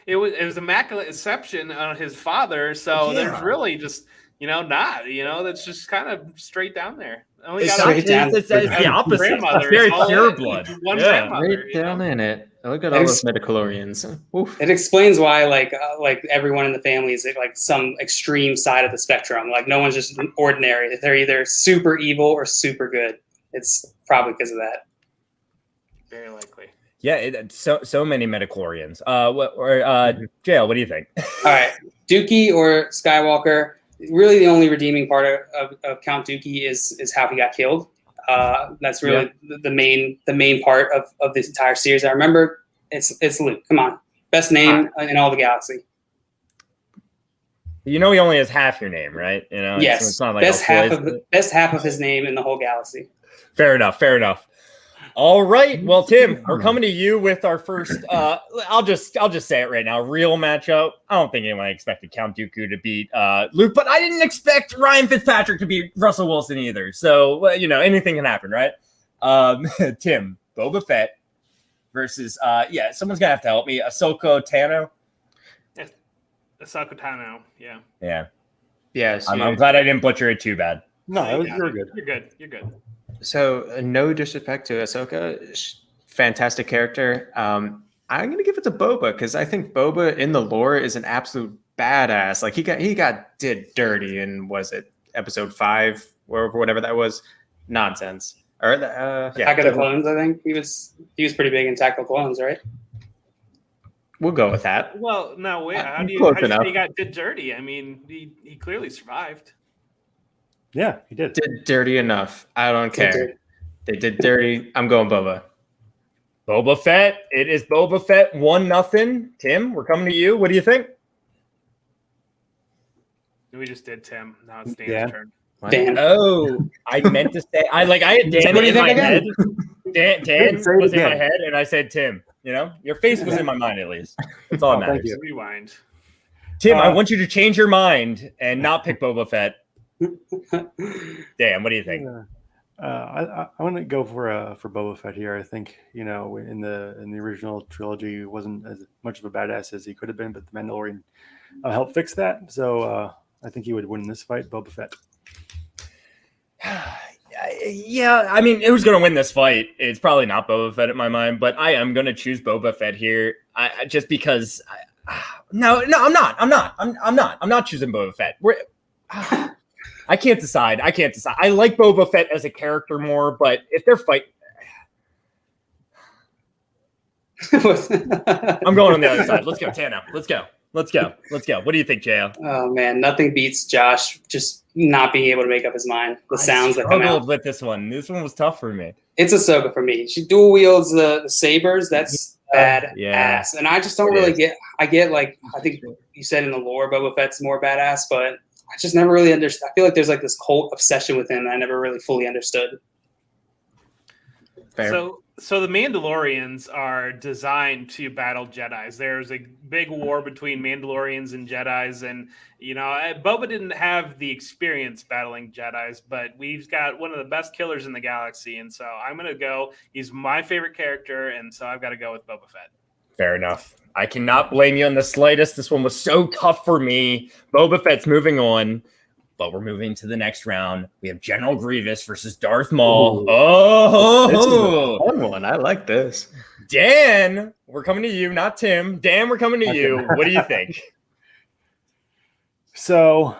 it was immaculate exception on his father. So there's really just not. That's just kind of straight down there. Only It's, got straight down. it's the opposite. grandmother. It's very It's all pure in. blood. One Yeah. grandmother. Right down in it. Look at all those midichlorians. Oof. It explains why, like everyone in the family is like some extreme side of the spectrum. Like no one's just ordinary. They're either super evil or super good. It's probably because of that. Very likely. Yeah, so many midichlorians. JL, what do you think? All right, Dookie or Skywalker. Really, the only redeeming part of Count Dookie is how he got killed. That's really the main part of this entire series. I remember it's Luke. Come on, best name in all the galaxy. You know he only has half your name, right? You know, yes, it's not like best half of his name in the whole galaxy. Fair enough. All right, well, Tim, we're coming to you with our first. I'll just say it right now. Real matchup. I don't think anyone expected Count Dooku to beat Luke, but I didn't expect Ryan Fitzpatrick to beat Russell Wilson either. So anything can happen, right? Tim, Boba Fett versus someone's gonna have to help me. Ahsoka Tano. Ahsoka Tano. Yeah. Yes. I'm glad I didn't butcher it too bad. No, you're good. You're good. So, no disrespect to Ahsoka, fantastic character. I'm gonna give it to Boba because I think Boba in the lore is an absolute badass. Like he did dirty in was it episode 5 or whatever that was, nonsense. Or Attack of the Clones. I think he was pretty big in Attack of the Clones, right? We'll go with that. Well, no, wait. How do you say he did dirty? I mean, he clearly survived. Yeah, he did. Did dirty enough. I don't care. They did dirty. I'm going Boba. Boba Fett. It is Boba Fett 1-0. Tim, we're coming to you. What do you think? We just did Tim. Now it's Dan's turn. Dan. Oh, I meant to say I had Dan in my head. Dan was in my head, and I said Tim. Your face was in my mind at least. That's all that matters. Rewind. Tim, I want you to change your mind and not pick Boba Fett. Dan, what do you think? I want to go for Boba Fett here. I think in the original trilogy he wasn't as much of a badass as he could have been, but the Mandalorian helped fix that. So I think he would win this fight. Boba Fett. Yeah, I mean, who's going to win this fight? It's probably not Boba Fett in my mind, but I am going to choose Boba Fett here. Just because. No, I'm not. I'm not choosing Boba Fett. I can't decide. I like Boba Fett as a character more, but if they're fighting, I'm going on the other side. Let's go, Tenno. Let's go. What do you think, JL? Oh man, nothing beats Josh just not being able to make up his mind. The sounds that come out with this one. This one was tough for me. It's Ahsoka for me. She dual wields the sabers. That's badass, and I just don't really get. I get I think you said in the lore, Boba Fett's more badass, but I just never really understood. I feel like there's this cult obsession with him that I never really fully understood. Fair. So the Mandalorians are designed to battle Jedis. There's a big war between Mandalorians and Jedis, and Boba didn't have the experience battling Jedis, but we've got one of the best killers in the galaxy, and so I'm gonna go. He's my favorite character, and so I've got to go with Boba Fett. Fair enough. I cannot blame you in the slightest. This one was so tough for me. Boba Fett's moving on, but we're moving to the next round. We have General Grievous versus Darth Maul. This is a fun one. I like this. Dan, we're coming to you, not Tim. Dan, we're coming to you. What do you think? So,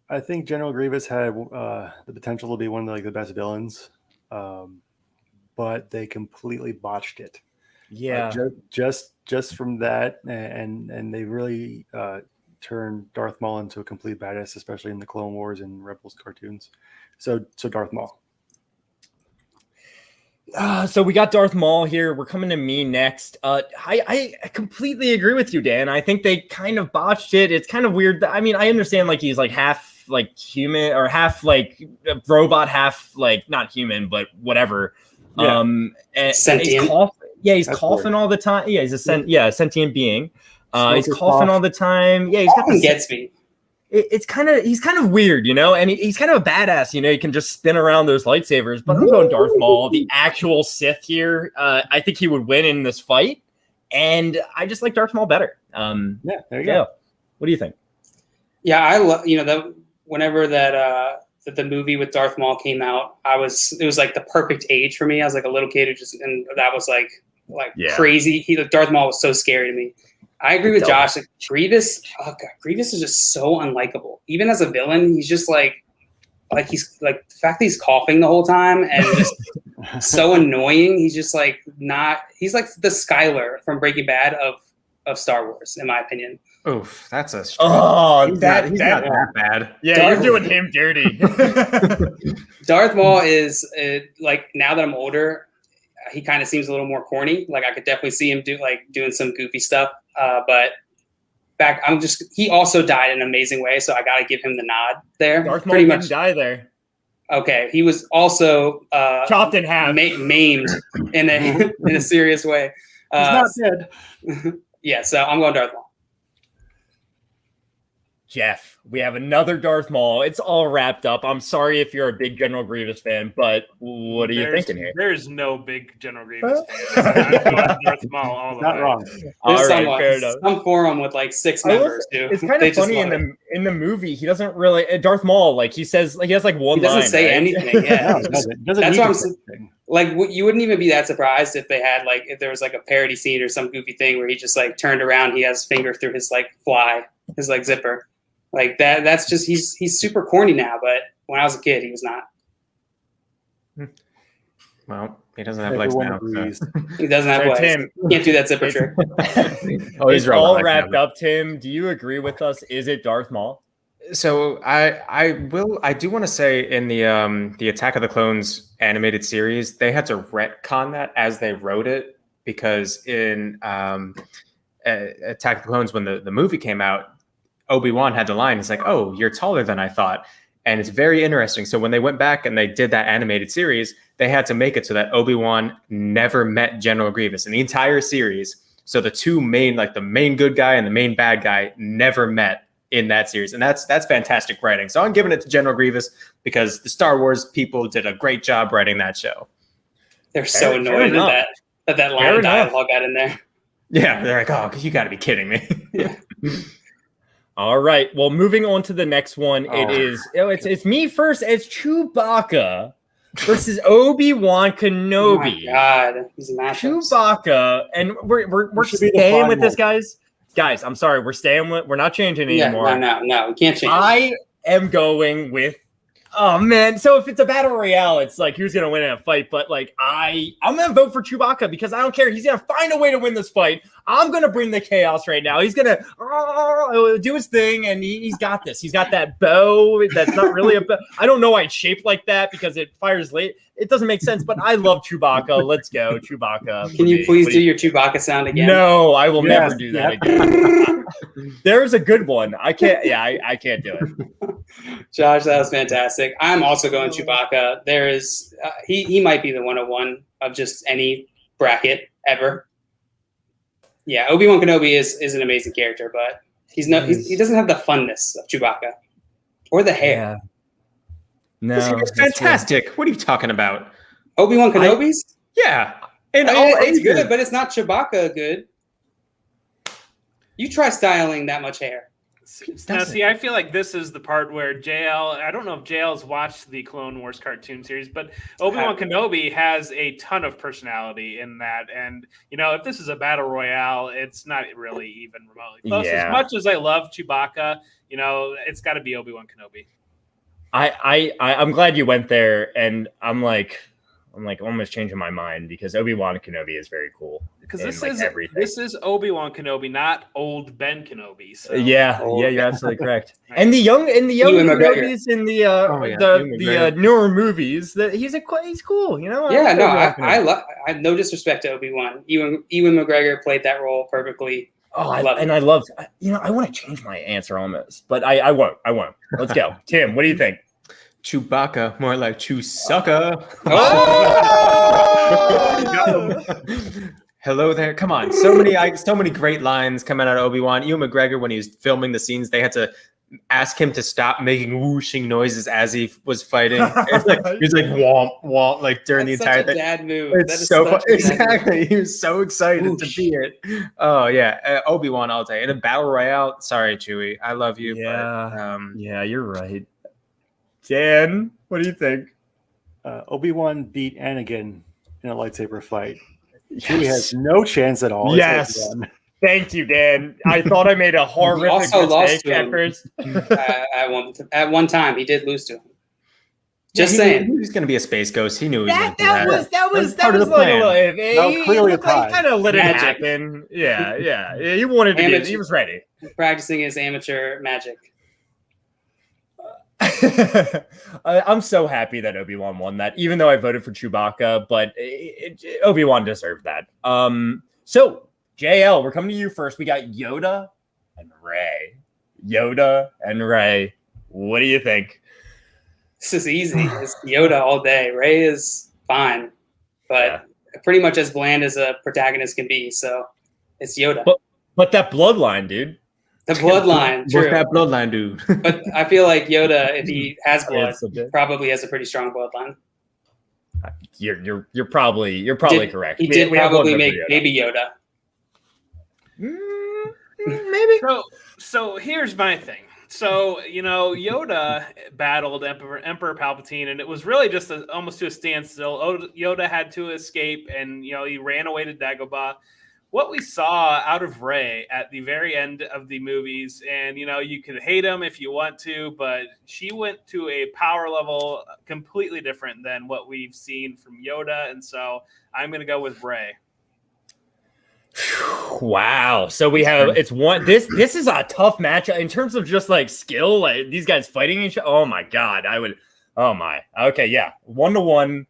I think General Grievous had the potential to be one of the best villains, but they completely botched it. Yeah, just from that, and they really turned Darth Maul into a complete badass, especially in the Clone Wars and Rebels cartoons. So Darth Maul. So we got Darth Maul here. We're coming to me next. I completely agree with you, Dan. I think they kind of botched it. It's kind of weird. I mean, I understand he's half human or half robot, half not human, but whatever. Yeah. And sentient. He's coughing all the time. Yeah, he's a sentient being. He's coughing all the time. Yeah, he's got this. Gets me. He's kind of weird, and he's kind of a badass. He can just spin around those lightsabers. But I'm going Darth Maul, the actual Sith here. I think he would win in this fight, and I just like Darth Maul better. There you go. What do you think? Yeah, I love whenever that the movie with Darth Maul came out, it was the perfect age for me. I was a little kid and that was crazy. Darth Maul was so scary to me. I agree with Josh. Grievous, Grievous is just so unlikable. Even as a villain, he's just like he's like the fact that he's coughing the whole time and just so annoying. He's just like not. He's like the Skylar from Breaking Bad of Star Wars, in my opinion. Oof, that's a. He's not that bad. Yeah, Darth- you're doing him dirty. Darth Maul is like, now that I'm older, he kind of seems a little more corny. Like I could definitely see him doing some goofy stuff. But he also died in an amazing way, so I got to give him the nod there. Darth Maul pretty didn't much die there. Okay, he was also Chopped in half. maimed in a serious way. He's not dead. Yeah, so I'm going Darth Maul. Jeff, we have another Darth Maul. It's all wrapped up. I'm sorry if you're a big General Grievous fan, but what are you thinking here? There's no big General Grievous fan. I'm going Darth Maul all the Not way. wrong. All There's right, fair enough. some forum with like 6 members too. It's kind They of just funny love it. in the movie. He doesn't really Darth Maul, like he says, like he has like one He doesn't line. say right? anything. Yeah, No, it doesn't That's need what I'm to say saying. anything. Like you wouldn't even be that surprised if they had like if there was like a parody scene or some goofy thing where he just like turned around, he has his finger through his like his like zipper, like that. That's just he's super corny now. But when I was a kid, he was not. Well, he doesn't have legs Everyone now. agrees. He doesn't have So, legs. Tim, Can't do that zipper it's- trick. Oh, he's it's rolling all legs wrapped now. up. Tim, do you agree with us? Is it Darth Maul? So I do want to say in the Attack of the Clones animated series, they had to retcon that as they wrote it, because in Attack of the Clones, when the movie came out, Obi-Wan had the line, it's like, "Oh, you're taller than I thought." And it's very interesting. So when they went back and they did that animated series, they had to make it so that Obi-Wan never met General Grievous in the entire series. So the two main, like the main good guy and the main bad guy, never met in that series. And that's fantastic writing. So I'm giving it to General Grievous because the Star Wars people did a great job writing that show. They're so Fair annoyed enough. that line Fair of enough. dialogue got in there. Yeah, they're like, "Oh, you got to be kidding me." Yeah. All right. Well, moving on to the next one. Oh. It's me first. It's Chewbacca versus Obi-Wan Oh Kenobi. my God, these matchups. Chewbacca, and we're should be the staying with final. this, guys. Guys, I'm sorry, we're not changing Yeah, anymore. no, we can't change. I am going with. Oh man! So if it's a battle royale, it's like who's gonna win in a fight. But like I'm gonna vote for Chewbacca because I don't care. He's gonna find a way to win this fight. I'm gonna bring the chaos right now. He's gonna do his thing, and he's got this. He's got that bow that's not really a bow. I don't know why it's shaped like that because it fires late. It doesn't make sense. But I love Chewbacca. Let's go, Chewbacca. Can you please do your Chewbacca sound again? No, I will never Yes, do that yeah. again. There's a good one. I can't. Yeah, I can't do it. Josh, that was fantastic. I'm also going Chewbacca. There is he might be the 101 of just any bracket ever. Yeah, Obi-Wan Kenobi is an amazing character, but he doesn't have the funness of Chewbacca or the hair. No, This is fantastic. What are you talking about? Obi-Wan Kenobi's? Yeah. And I mean, all it's ages. good, but it's not Chewbacca good. You try styling that much hair. Now, see, I feel like this is the part where JL, I don't know if JL's watched the Clone Wars cartoon series, but Obi-Wan Kenobi has a ton of personality in that. And, you know, if this is a battle royale, it's not really even remotely close. Yeah. As much as I love Chewbacca, you know, it's got to be Obi-Wan Kenobi. I'm glad you went there, and I'm like almost changing my mind because Obi-Wan Kenobi is very cool. Because in, this like, is everything. this is Obi-Wan Kenobi, not old Ben Kenobi. So. Yeah, Oh, you're absolutely correct. And the young Ewan McGregor. Kenobis in the Ewan McGregor. newer movies, that he's cool. You know. Yeah, like no, Obi-Wan Kenobi. I love. I have no disrespect to Obi-Wan. Ewan McGregor played that role perfectly. I love it. love. I want to change my answer almost, but I won't. Let's go, Tim. What do you think? Chewbacca, more like Chew-sucker. Hello there. Come on. So many great lines coming out of Obi-Wan. Ewan McGregor, when he was filming the scenes, they had to ask him to stop making whooshing noises as he was fighting. It's like, he was like womp womp like during That's the entire such a thing. dad move. It's That is so such a dad move. exactly. He was so excited Whoosh. to be it. Oh yeah, Obi-Wan all day in a battle royale. Sorry, Chewie, I love you. Yeah. But, Yeah, you're right. Dan, what do you think? Obi-Wan beat Anakin in a lightsaber fight. He has no chance at all. Yes. It's Obi-Wan. Thank you, Dan. I thought I made a horrific also lost mistake to at him. first. At one time, he did lose to him. Just he saying. He was going to be a space ghost. He knew he was going to do That was part of the like a plan. little. That was clearly a He tie. kind of let it Magic. happen. Yeah. He wanted to get. He was ready. Practicing his amateur magic. I'm so happy that Obi-Wan won that, even though I voted for Chewbacca, but Obi-Wan deserved that. So JL, we're coming to you first. We got Yoda and Rey. What do you think? This is easy. It's Yoda all day. Rey is fine, but pretty much as bland as a protagonist can be. So it's Yoda. But that bloodline, dude. The bloodline, true. What's that bloodline do? But I feel like Yoda, if he has blood, probably has a pretty strong bloodline. You're probably correct. He did probably make Baby Yoda. Maybe. So here's my thing. So, Yoda battled Emperor Palpatine, and it was really just almost to a standstill. Yoda had to escape, and, he ran away to Dagobah. What we saw out of Rey at the very end of the movies, and, you can hate him if you want to, but she went to a power level completely different than what we've seen from Yoda, and so I'm going to go with Rey. Wow. So we have this is a tough match in terms of just like skill, like these guys fighting each other. Oh my god. Okay, yeah. 1-1.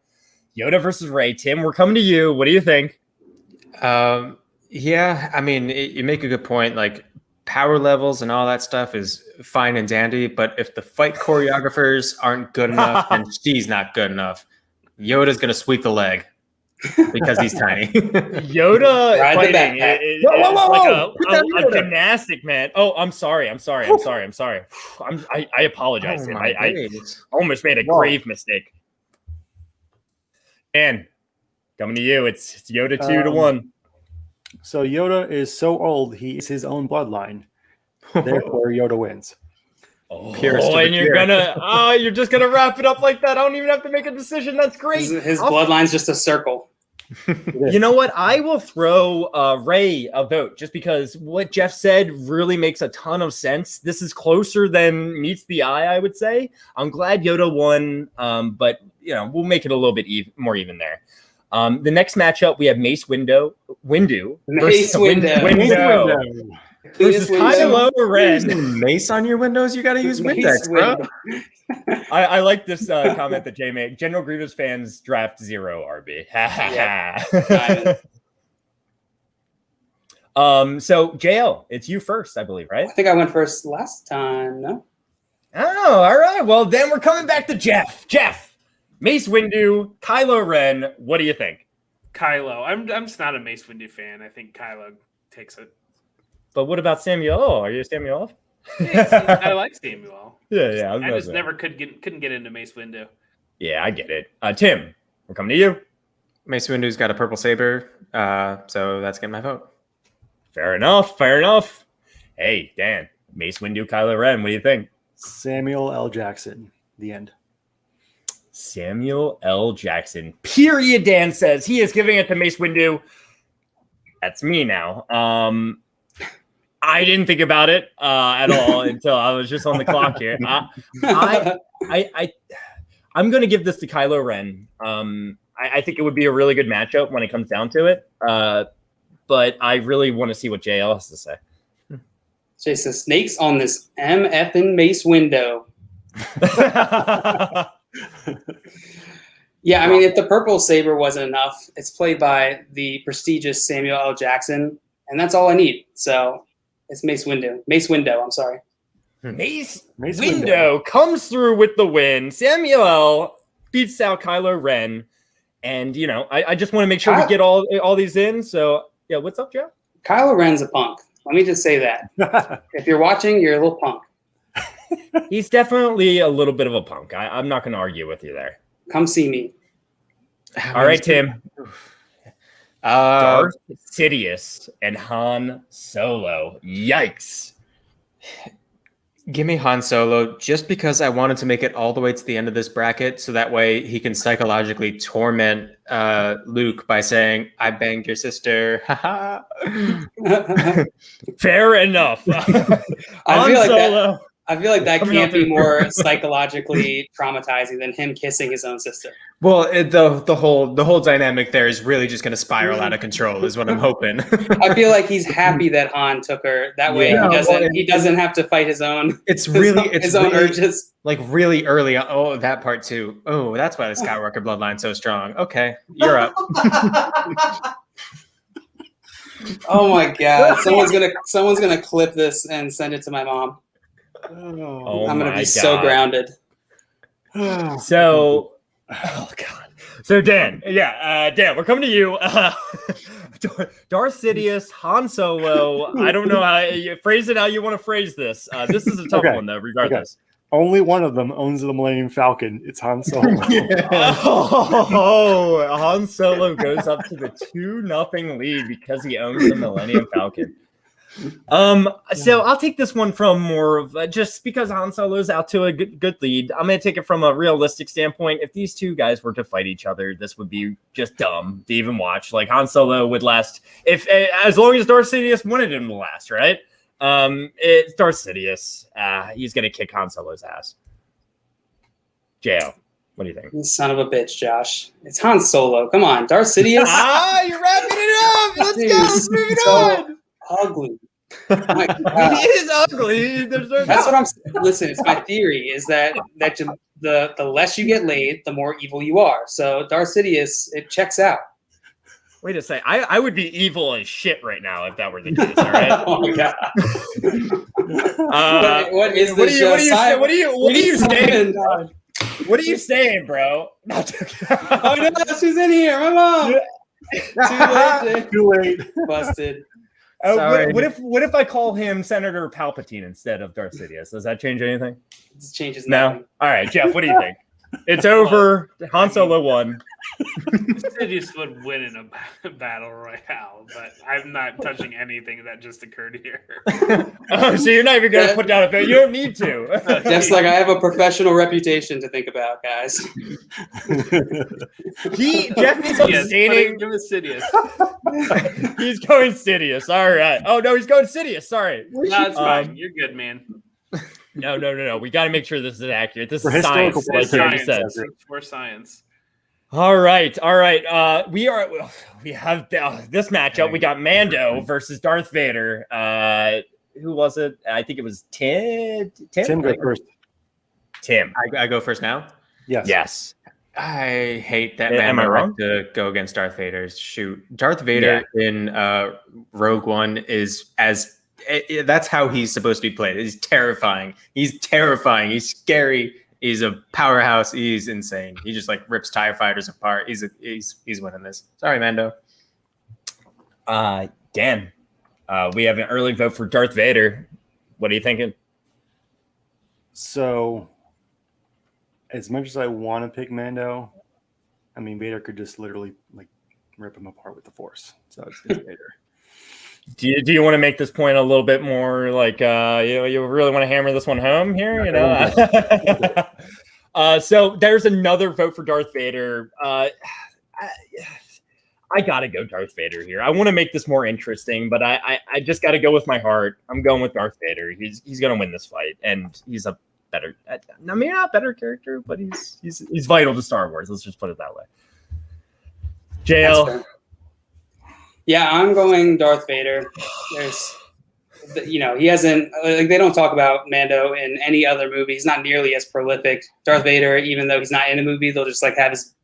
Yoda versus Rey. Tim, we're coming to you. What do you think? Yeah, I mean, you make a good point. Like power levels and all that stuff is fine and dandy, but if the fight choreographers aren't good enough, then she's not good enough. Yoda's gonna sweep the leg because he's tiny. Yoda fighting is like a gymnastic, man. Oh, I'm sorry. I apologize. I almost made a grave mistake. And coming to you, it's Yoda 2-1. So Yoda is so old, he is his own bloodline. Therefore, Yoda wins. And you're just gonna wrap it up like that. I don't even have to make a decision. That's great. His bloodline's just a circle. You know what? I will throw Rey a vote just because what Jeff said really makes a ton of sense. This is closer than meets the eye, I would say. I'm glad Yoda won, but we'll make it a little bit more even there. The next matchup we have Mace Windu versus Kylo Ren. Mace on your windows, you got to use Windex, bro. I like this comment that Jay made. General Grievous fans draft 0 RB. So JL, it's you first, I believe, right? I think I went first last time. No. Oh, all right. Well, then we're coming back to Jeff. Mace Windu, Kylo Ren. What do you think? Kylo. I'm just not a Mace Windu fan. I think Kylo takes it. But what about Samuel? Are you a Samuel? I like Samuel. Yeah. I just never couldn't get into Mace Windu. Yeah, I get it. Tim, we're coming to you. Mace Windu's got a purple saber, so that's getting my vote. Fair enough. Hey, Dan, Mace Windu, Kylo Ren. What do you think? Samuel L. Jackson. The end. Samuel L. Jackson. Period. Dan says he is giving it to Mace Windu. That's me now. I didn't think about it at all until I was just on the clock here. I'm going to give this to Kylo Ren. I think it would be a really good matchup when it comes down to it. But I really want to see what JL has to say. Jay says, snakes on this MFing Mace window. Yeah, I mean, if the purple saber wasn't enough, it's played by the prestigious Samuel L. Jackson, and that's all I need. So it's Mace Windu, I'm sorry. Mace Windu comes through with the win. Samuel L. beats out Kylo Ren. And, I just want to make sure we get all these in. So, yeah, what's up, Joe? Kylo Ren's a punk. Let me just say that. If you're watching, you're a little punk. He's definitely a little bit of a punk. I'm not going to argue with you there. Come see me. All right, Tim. Darth Sidious and Han Solo. Yikes. Give me Han Solo just because I wanted to make it all the way to the end of this bracket so that way he can psychologically torment Luke by saying, I banged your sister. Fair enough. I feel like I feel like that Coming can't out be there. more psychologically traumatizing than him kissing his own sister. Well, the whole dynamic there is really just going to spiral out of control, is what I'm hoping. I feel like he's happy that Han took her. That way Yeah. he doesn't have to fight his own It's really his own urges. like really early on. Oh, that part too. Oh, that's why the Skywalker bloodline's so strong. Okay, you're up. Oh my god! Someone's gonna clip this and send it to my mom. Oh I'm gonna my be so God. grounded. So, oh god. So Dan, Dan, we're coming to you. Darth Sidious, Han Solo. I don't know how you phrase it. How you want to phrase this? This is a tough Okay. one though. Regardless. Only one of them owns the Millennium Falcon. It's Han Solo. Oh, Han Solo goes up to the 2-0 lead because he owns the Millennium Falcon. So I'll take this one from more of just because Han Solo's out to a good lead. I'm going to take it from a realistic standpoint. If these two guys were to fight each other, this would be just dumb to even watch. Like Han Solo would last as long as Darth Sidious wanted him to last, right? It's Darth Sidious. He's going to kick Han Solo's ass. Jo, what do you think? You son of a bitch, Josh. It's Han Solo. Come on, Darth Sidious. You're wrapping it up. Let's Dude, go. Let's move it so on. ugly. My God. He is ugly. There's no That's doubt. what I'm. Listen, it's my theory is that the less you get laid, the more evil you are. So Darth Sidious, it checks out. Wait a second. I would be evil as shit right now if that were the case. All right. Oh my God. What is What this are you show? what are you saying? Simon. What are you saying, bro? Oh no, she's in here. My mom. Too late. Too late. Busted. Sorry. What if I call him Senator Palpatine instead of Darth Sidious? Does that change anything? This changes No. nothing. All right, Jeff. What do you think? It's over. Han Solo won. Sidious would win in a battle royale, but I'm not touching anything that just occurred here. Oh, so you're not even gonna put down a vote. You don't need to. Jeff's like, I have a professional reputation to think about, guys. Jeff is Sidious, abstaining. give us Sidious. He's going Sidious. All right. Oh no, he's going Sidious. Sorry. No, it's fine. You're good, man. No. We got to make sure this is accurate. This For is science. historical Like Cody purposes. said. For science. All right. We have this matchup. We got Mando versus Darth Vader. Who was it? I think it was Tim. Tim, go first. Tim. I go first now. Yes. Yes. I hate that Am I Mando wrong? had to go against Darth Vader. Shoot, Darth Vader in Rogue One is that's how he's supposed to be played. He's terrifying. He's scary. He's a powerhouse. He's insane. He just like rips TIE fighters apart. He's winning this. Sorry, Mando. Dan. We have an early vote for Darth Vader. What are you thinking? So, as much as I want to pick Mando, I mean, Vader could just literally like rip him apart with the Force. So it's Vader. Do you want to make this point a little bit more like you really want to hammer this one home here? You know. So there's another vote for Darth Vader. I gotta go Darth Vader here. I want to make this more interesting, but I just got to go with my heart. I'm going with Darth Vader. He's gonna win this fight, and he's a better. I mean, not better character, but he's vital to Star Wars. Let's just put it that way. JL. Yeah, I'm going Darth Vader. He hasn't, like, they don't talk about Mando in any other movie. He's not nearly as prolific. Darth Vader, even though he's not in a movie, they'll just like have his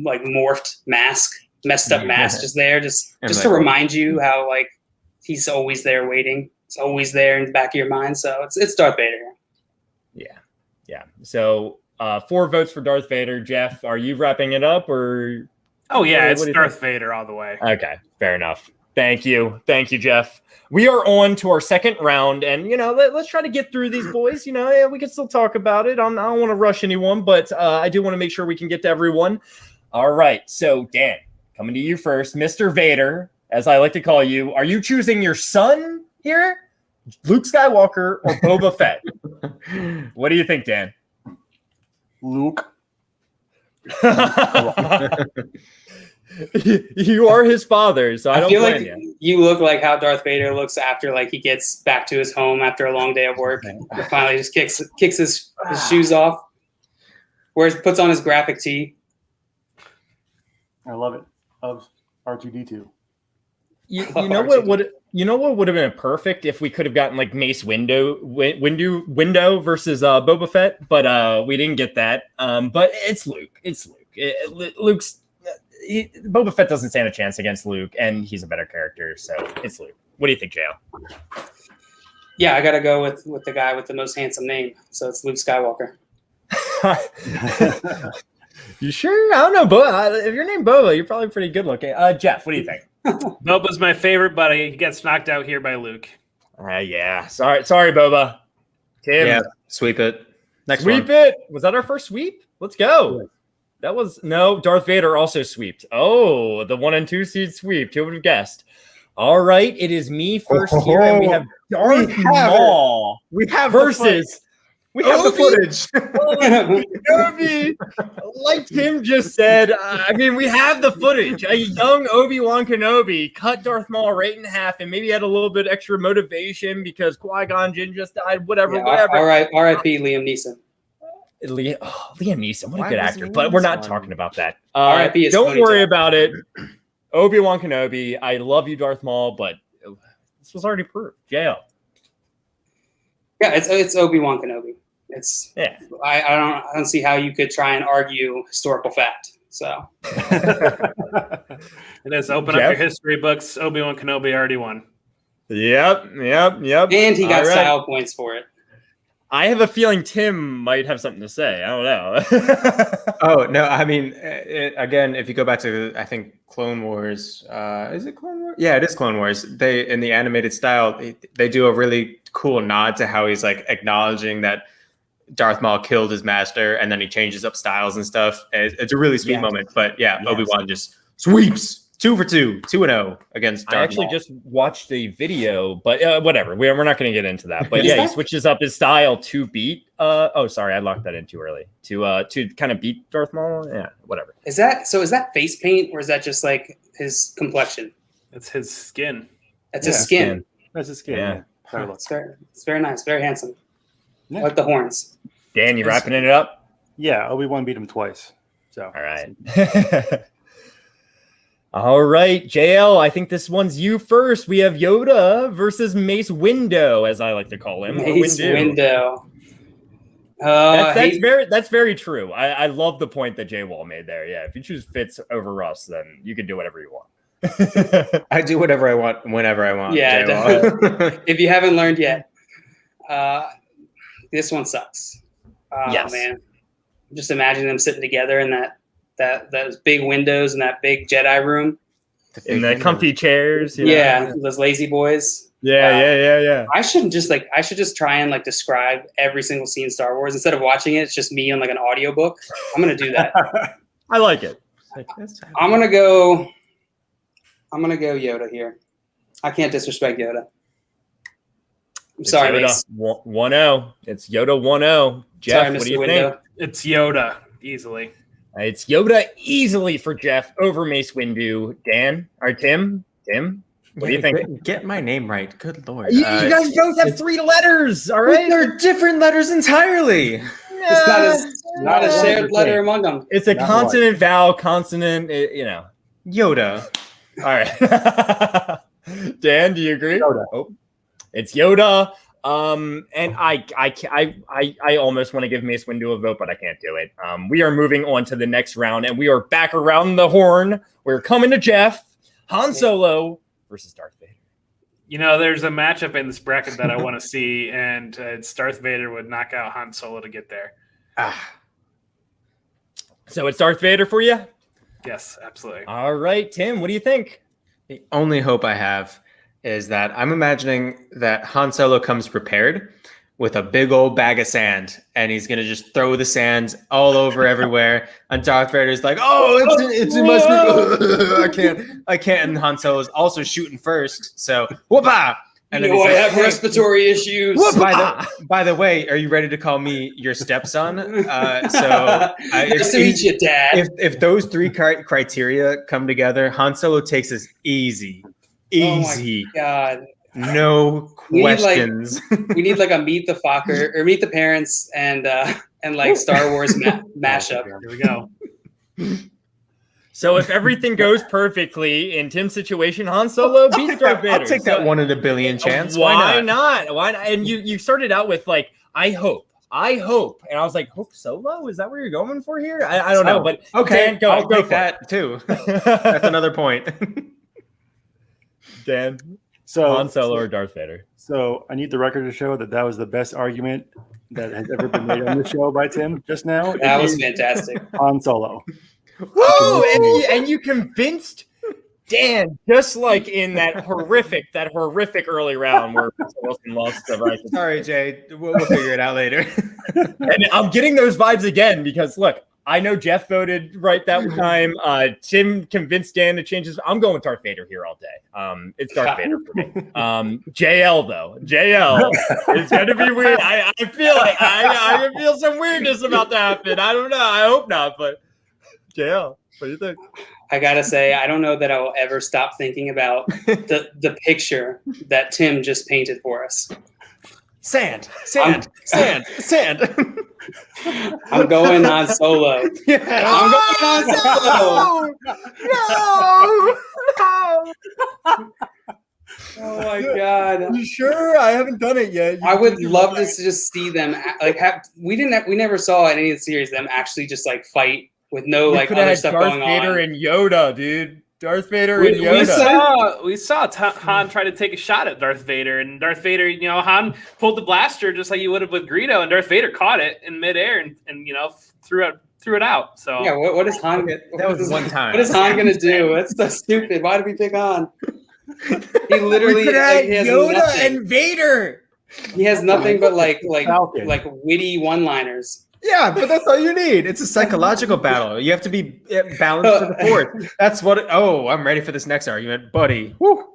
like morphed mask, messed up mask just there, just to remind you how like he's always there waiting. It's always there in the back of your mind. So it's Darth Vader. Yeah. So 4 votes for Darth Vader. Jeff, are you wrapping it up or? Oh yeah, What it's do you Darth think? Vader all the way. Okay, fair enough. Thank you, Jeff. We are on to our second round, and let's try to get through these boys. We can still talk about it. I don't want to rush anyone, but I do want to make sure we can get to everyone. All right, so Dan, coming to you first, Mr. Vader, as I like to call you. Are you choosing your son here, Luke Skywalker, or Boba Fett? What do you think, Dan? Luke. You are his father, so I don't feel blame like you. you look like how Darth Vader looks after like he gets back to his home after a long day of work. And finally, just kicks his shoes off, puts on his graphic tee. I love it. Of R2D2. You know what would have been perfect if we could have gotten like Mace Windu versus Boba Fett, but we didn't get that. But it's Luke. Boba Fett doesn't stand a chance against Luke, and he's a better character, so it's Luke. What do you think, JL? Yeah, I gotta go with the guy with the most handsome name. So it's Luke Skywalker. You sure? I don't know, Boba. If you're named Boba, you're probably pretty good looking. Jeff, what do you think? Boba's my favorite, but he gets knocked out here by Luke. Yeah. Sorry, Boba. Tim, Yeah, sweep it. Next sweep one. it. Was that our first sweep? Let's go. That was Darth Vader also sweeped. Oh, the 1 and 2 seed sweep. Who would have guessed? All right, it is me first here, and we have Darth Maul. We have versus. We have the footage. Kenobi, like Tim just said, I mean, we have the footage. A young ObiWan Kenobi cut Darth Maul right in half, and maybe had a little bit extra motivation because Qui-Gon Jinn just died. Whatever. All right, R.I.P. Liam Neeson. Liam Neeson, what a Why good was actor. he But in we're this not one? talking about that. R.I.P. is Don't ponytail. worry about it. Obi-Wan Kenobi, I love you, Darth Maul, but this was already proved. JL. Yeah, it's Obi-Wan Kenobi. It's I don't see how you could try and argue historical fact. So It is. Open up your history books. Obi-Wan Kenobi already won. Yep. and he got All right. style points for it. I have a feeling Tim might have something to say. I don't know. Oh no, I mean, again, if you go back to I think Clone Wars, is it Clone Wars? Yeah, it is Clone Wars. They in the animated style, they do a really cool nod to how he's like acknowledging that Darth Maul killed his master, and then he changes up styles and stuff. It's a really sweet moment. But yeah, Obi-Wan just sweeps 2 for 2, 2-0 against Darth I actually Maul. just watched a video, but whatever. We're not going to get into that. But yeah, he switches up his style to beat. Sorry, I locked that in too early. To kind of beat Darth Maul. Yeah, whatever. Is that face paint or is that just like his complexion? It's his skin. That's his skin. That's his skin. Yeah. Yeah. It's very nice, very handsome. Yeah. I like the horns. Dan, you wrapping it up? Yeah, Obi-Wan beat him twice. So All right. All right, JL, I think this one's you first. We have Yoda versus Mace Windu, as I like to call him. Mace Windu. That's very true. I love the point that Jay Wall made there. Yeah, if you choose Fitz over Russ, then you can do whatever you want. I do whatever I want, whenever I want. Yeah, J-Wall. if you haven't learned yet, this one sucks. Oh Yes. man, just imagine them sitting together in those big windows in that big Jedi room. In the comfy chairs. You know? Yeah, those lazy boys. Yeah. I should just try and like describe every single scene in Star Wars instead of watching it. It's just me on like an audiobook. I'm gonna do that. I like it. I'm gonna go Yoda here. I can't disrespect Yoda. I'm sorry, Mace. 1-0. It's Yoda 1-0. Jeff, Sorry, what do Mr. you Window. think? It's Yoda, easily. It's Yoda easily for Jeff over Mace Windu. Dan or Tim? What do you think? Get my name right. Good Lord. You guys both have 3 letters. All right. They're different letters entirely. It's not a shared letter among them. It's a Not consonant, vowel, consonant. You know. Yoda. All right. Dan, do you agree? Yoda. Oh, it's Yoda. And I almost want to give Mace Windu a vote, but I can't do it. We are moving on to the next round, and we are back around the horn. We're coming to Jeff. Han Solo versus Darth Vader. You know, there's a matchup in this bracket that I want to see, and it's Darth Vader would knock out Han Solo to get there. So it's Darth Vader for you? Yes, absolutely. All right, Tim, what do you think? The only hope I have is that I'm imagining that Han Solo comes prepared with a big old bag of sand, and he's gonna just throw the sand all over everywhere. And Darth Vader's like, "Oh, it's in my sleeve. I can't." And Han Solo's also shooting first, so whoopah! And You then know, I he's like, have "Hey, respiratory issues. by the way, are you ready to call me your stepson?" Nice to meet you, Dad. If those three criteria come together, Han Solo takes us easy. Oh my god. No We need, like- questions. We need like a Meet the Fokker or Meet the Parents and like Star Wars mashup. Here we go. So if everything goes perfectly in Tim's situation, Han Solo beats Darth Vader. I'll take that 1 in a billion chance. Why not? Why not? And you started out with like, I hope, and I was like, Hope Solo? Is that where you're going for here? I don't know, but okay, Dan, I'll go take for that too. That's another point. Dan, So Han Solo or Darth Vader? So I need the record to show that was the best argument that has ever been made on the show by Tim just now. That was fantastic. Han Solo. Woo! And you convinced Dan, just like in that horrific early round where Wilson lost the right. Sorry, Jay. We'll figure it out later. And I'm getting those vibes again because look, I know Jeff voted right that time. Tim convinced Dan to change his. I'm going with Darth Vader here all day. It's Darth Vader for me. JL though, JL is going to be weird. I feel like I feel some weirdness about to happen. I don't know. I hope not, but JL, what do you think? I gotta say, I don't know that I will ever stop thinking about the picture that Tim just painted for us. Sand. I'm going on Solo. Yeah. I'm going on Solo. No. Oh my god! You sure? I haven't done it yet. I would love to just see them like have. We never saw in any of the series them actually just like fight with no like other stuff Darth going Vader on. and Yoda, dude. Darth Vader and Yoda. We saw Han try to take a shot at Darth Vader, and Darth Vader, Han pulled the blaster just like you would have with Greedo, and Darth Vader caught it in midair and threw it out. So Yeah, what is Han? That was one time. What is Han gonna do? That's so stupid. Why did we pick Han? He literally We could have he has Yoda nothing. and Vader. He has nothing but like Falcon. witty one-liners. Yeah, but that's all you need. It's a psychological battle. You have to be balanced to the fourth. That's what. I'm ready for this next argument, buddy. Woo.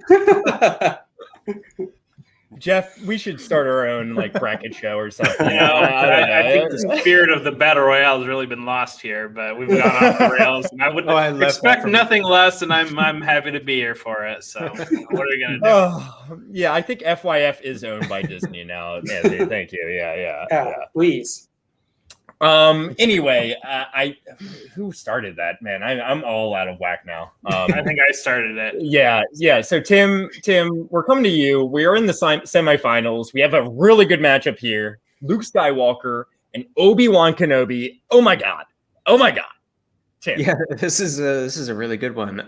Jeff, we should start our own bracket show or something. I think the spirit of the battle royale has really been lost here, but we've gone off the rails, and I would expect nothing less, and I'm happy to be here for it. So, what are we gonna do? Yeah, I think FYF is owned by Disney now. Anthony, thank you. Yeah. Please. Anyway, who started that, man? I'm all out of whack now. I think I started it. Yeah. So Tim, we're coming to you. We are in the semifinals. We have a really good matchup here. Luke Skywalker and Obi-Wan Kenobi. Oh my god. Tim. Yeah, this is a really good one.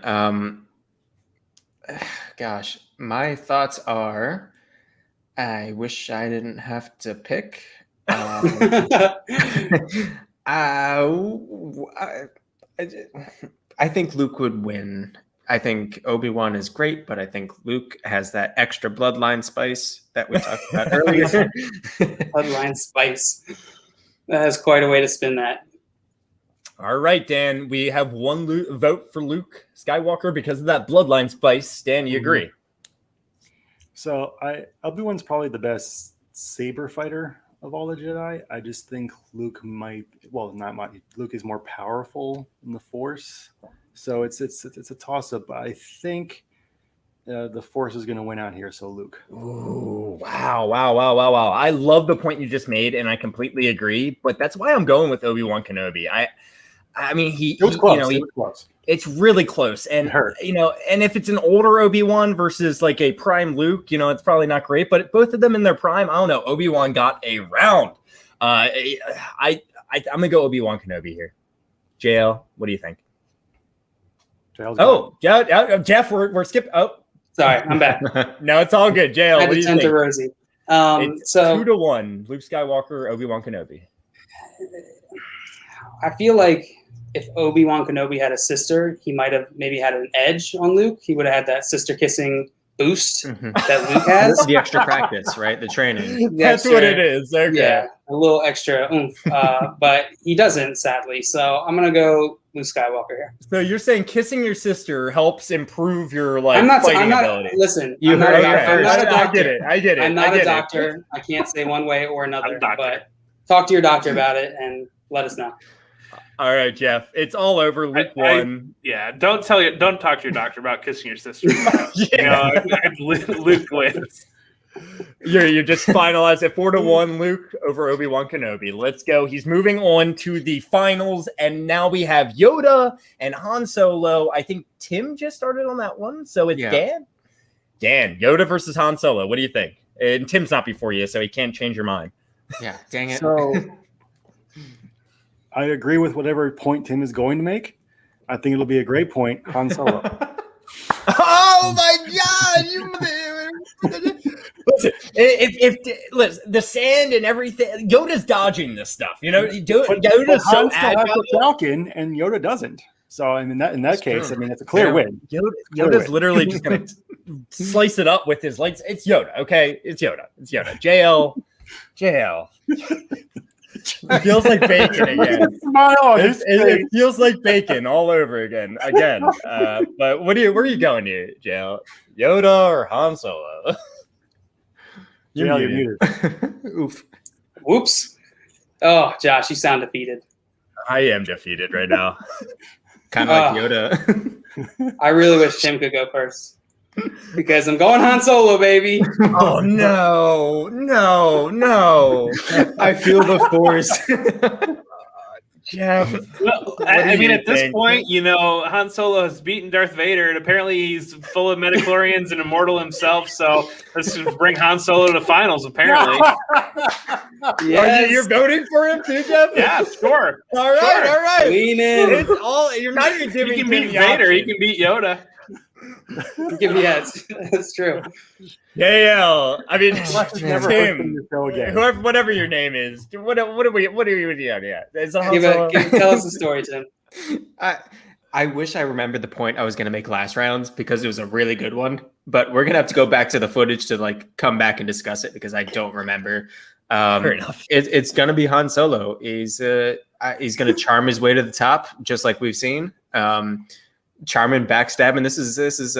Gosh, my thoughts are, I wish I didn't have to pick. I think Luke would win. I think Obi-Wan is great, but I think Luke has that extra bloodline spice that we talked about earlier. Bloodline spice. That is quite a way to spin that. All right, Dan. We have one vote for Luke Skywalker because of that bloodline spice. Dan, you agree? So Obi-Wan's probably the best saber fighter of all the Jedi. I just think Luke Luke is more powerful in the Force. So it's a toss-up. I think the Force is going to win out here. So Luke. Ooh, wow. I love the point you just made, and I completely agree. But that's why I'm going with Obi-Wan Kenobi. I mean, it was close. It's really close, and and if it's an older Obi-Wan versus like a prime Luke, it's probably not great. But both of them in their prime, I don't know. Obi-Wan got a round. I'm gonna go Obi-Wan Kenobi here. JL, what do you think? Jeff, we're skipping. Oh, sorry, I'm back. No, it's all good. JL, what do you think? Rosie. It's 2-1. Luke Skywalker, Obi-Wan Kenobi. I feel like if Obi-Wan Kenobi had a sister, he might have maybe had an edge on Luke. He would have had that sister kissing boost that Luke has. The extra practice, right? The training. That's what it is. Okay. Yeah, a little extra oomph. But he doesn't, sadly. So I'm going to go Luke Skywalker here. So you're saying kissing your sister helps improve your like I'm not. fighting ability? Listen, You I'm not heard a it doctor. I'm not a first. doctor. I get it. I'm not I a get doctor. I can't say one way or another. I'm a doctor. But talk to your doctor about it and let us know. All right, Jeff. It's all over. Luke won. Yeah, don't talk to your doctor about kissing your sister. Yeah. Luke wins. You just finalized it 4-1 Luke over Obi-Wan Kenobi. Let's go. He's moving on to the finals, and now we have Yoda and Han Solo. I think Tim just started on that one, so it's Dan. Dan, Yoda versus Han Solo. What do you think? And Tim's not before you, so he can't change your mind. Yeah, dang it. So I agree with whatever point Tim is going to make. I think it'll be a great point. Han Solo. Oh my God! Listen, listen, the sand and everything. Yoda's dodging this stuff. You know, Yoda's so Han still has agile. the Falcon, and Yoda doesn't. So I mean, in that case, true. I mean, it's a clear win. Yoda's literally just gonna slice it up with his lights. It's Yoda, okay? It's Yoda. JL. It feels like bacon again. Smile on his face. It feels like bacon all over again. But where are you going here, JL? Yoda or Han Solo? You're muted. Oof. Whoops. Oh, Josh, you sound defeated. I am defeated right now. Kind of like Yoda. I really wish Tim could go first. Because I'm going Han Solo, baby. Oh no. I feel the force. Jeff. Well, I mean, at this point, Han Solo has beaten Darth Vader, and apparently he's full of midichlorians and immortal himself. So let's just bring Han Solo to finals. Apparently, Yes. You're voting for him too, Jeff? yeah, sure. All right. Lean in. It's all. You're not even He giving can him beat the Vader. option. He can beat Yoda. Yes, that's true. Yeah. I mean, Never heard from the show again. whatever your name is. What are we? Yeah. Is it Han Tell Solo? us the story, Tim. I wish I remembered the point I was going to make last round because it was a really good one. But we're going to have to go back to the footage to come back and discuss it because I don't remember. Fair enough. It's going to be Han Solo. He's going to charm his way to the top, just like we've seen. Charm and backstab, and this is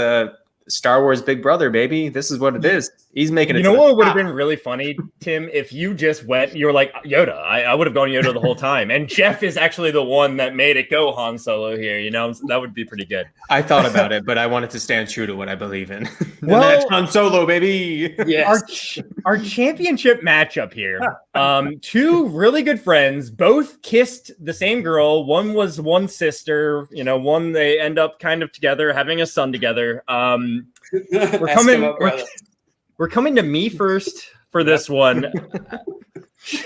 Star Wars Big Brother, baby. This is what it is. He's making it. You know what would have been really funny, Tim, if you just went, you were like Yoda. I would have gone Yoda the whole time. And Jeff is actually the one that made it go Han Solo here. That would be pretty good. I thought about it, but I wanted to stand true to what I believe in. Well, that's Han Solo, baby. Yes. Our championship matchup here. Two really good friends, both kissed the same girl. One was one sister. One they end up kind of together, having a son together. We're coming to me first for this one.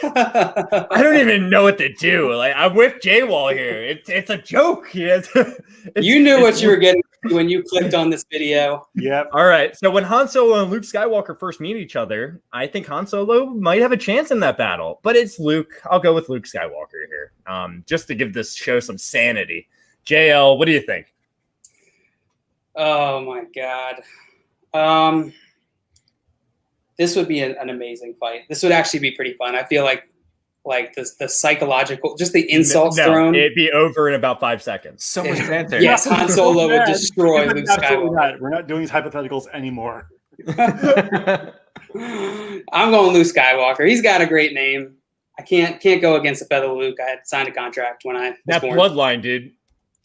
I don't even know what to do. I'm with J-Wall here. It's a joke. You knew what you were getting when you clicked on this video. Yep. All right. So when Han Solo and Luke Skywalker first meet each other, I think Han Solo might have a chance in that battle. But it's Luke. I'll go with Luke Skywalker here, just to give this show some sanity. JL, what do you think? Oh my God. This would be an amazing fight. This would actually be pretty fun. I feel like the psychological, just the insults thrown. It'd be over in about 5 seconds. So much banter. Yes, Han Solo would destroy Luke Absolutely Skywalker. not. We're not doing these hypotheticals anymore. I'm going Luke Skywalker. He's got a great name. I can't go against a fellow Luke. I had signed a contract when I was That born. bloodline, dude.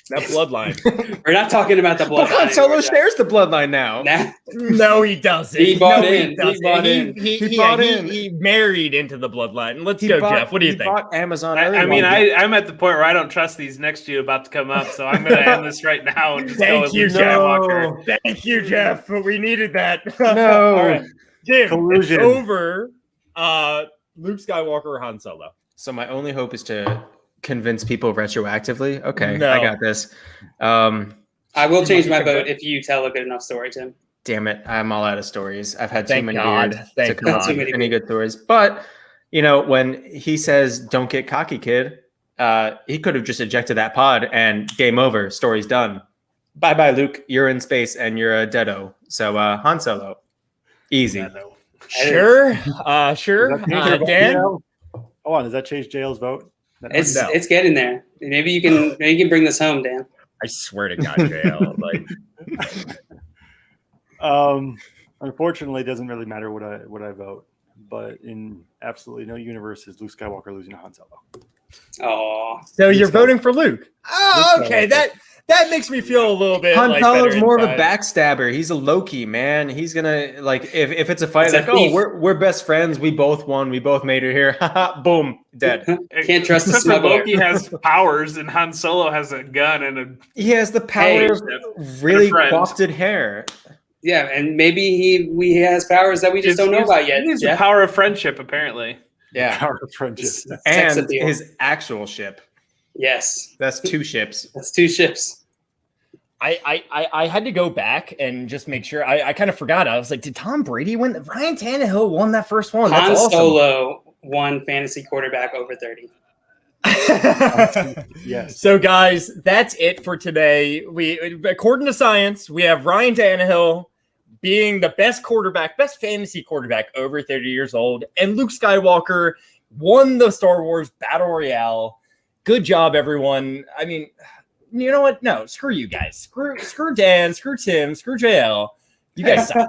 That bloodline. We're not talking about the bloodline. But Han Solo anymore, shares the bloodline now. Nah. No, he doesn't. He bought No, in. He doesn't. bought in. He bought in. He married into the bloodline. Let's go, Jeff. What do you think? Bought Amazon. I mean, I'm at the point where I don't trust these next two about to come up, so I'm going to end this right now and just go Thank with you, Luke Skywalker. Jeff. Thank you, Jeff. We needed that. No. All right. Tim, Collusion. it's over. Luke Skywalker or Han Solo? So my only hope is to convince people retroactively. Okay, No. I got this. I will change my vote if you tell a good enough story, Tim. Damn it, I'm all out of stories. I've had too Thank many God. years Thank to come up God. with any good stories. But when he says "Don't get cocky, kid," he could have just ejected that pod and game over. Story's done. Bye bye, Luke. You're in space and you're a deado. So Han Solo, easy. Sure. Sure. Does that change your vote, Dan? JL? Hold on, does that change JL's vote? It's getting there. Maybe you can bring this home, Dan. I swear to God, JL. Unfortunately, it doesn't really matter what I vote. But in absolutely no universe is Luke Skywalker losing to Han Solo. Oh, so you're voting for Luke? Oh, okay. That makes me feel a little bit. Han Solo's better more of a inside. backstabber. He's a Loki, man. He's gonna if it's a fight, It's a like, thief. we're best friends. We both won. We both made it here. Boom, dead. Can't trust the Except for smuggler. Loki has powers, and Han Solo has a gun and a. He has the power of really wafted hair. Yeah, and maybe he has powers that we just don't know about yet. He has the Jeff. power of friendship, apparently. Yeah, Power of friendship. Sex and appeal. his actual ship. Yes, That's 2 ships. that's 2 ships. I had to go back and just make sure. I kind of forgot. I was like, did Tom Brady win? Ryan Tannehill won that first one. That's Han awesome. Solo won fantasy quarterback over 30. Yes. So, guys, that's it for today. According to science, we have Ryan Tannehill being the best fantasy quarterback over 30 years old, and Luke Skywalker won the Star Wars Battle Royale. Good job, everyone. I mean, you know what? No, screw you guys. Screw Dan, screw Tim, screw JL. You guys suck.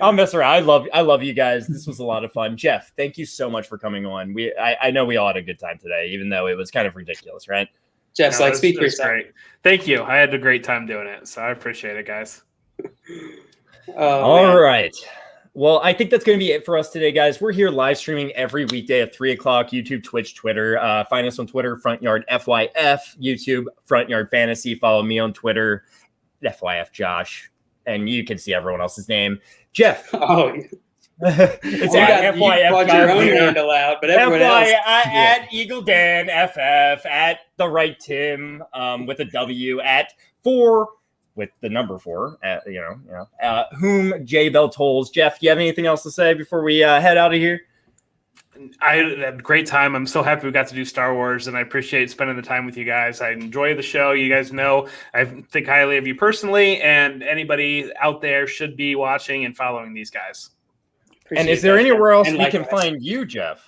I'll mess around. I love you guys. This was a lot of fun. Jeff, thank you so much for coming on. I know we all had a good time today, even though it was kind of ridiculous, right? Jeff's like, speak for That's yourself. great. Thank you. I had a great time doing it, so I appreciate it, guys. All right. Well, I think that's going to be it for us today, guys. We're here live streaming every weekday at 3 o'clock, YouTube, Twitch, Twitter. Find us on Twitter, Front Yard FYF, YouTube, Front Yard Fantasy. Follow me on Twitter, FYF Josh. And you can see everyone else's name. Jeff. Oh, It's you at FYF called your own Josh. handle out, but everyone else. At Eagle Dan FF, at the right Tim with a W, at 4 with the number 4, whom J Bell tolls. Jeff, do you have anything else to say before we head out of here? I had a great time. I'm so happy we got to do Star Wars, and I appreciate spending the time with you guys. I enjoy the show. You guys know I think highly of you personally, and anybody out there should be watching and following these guys. And is there anywhere else we can likewise. find you, Jeff?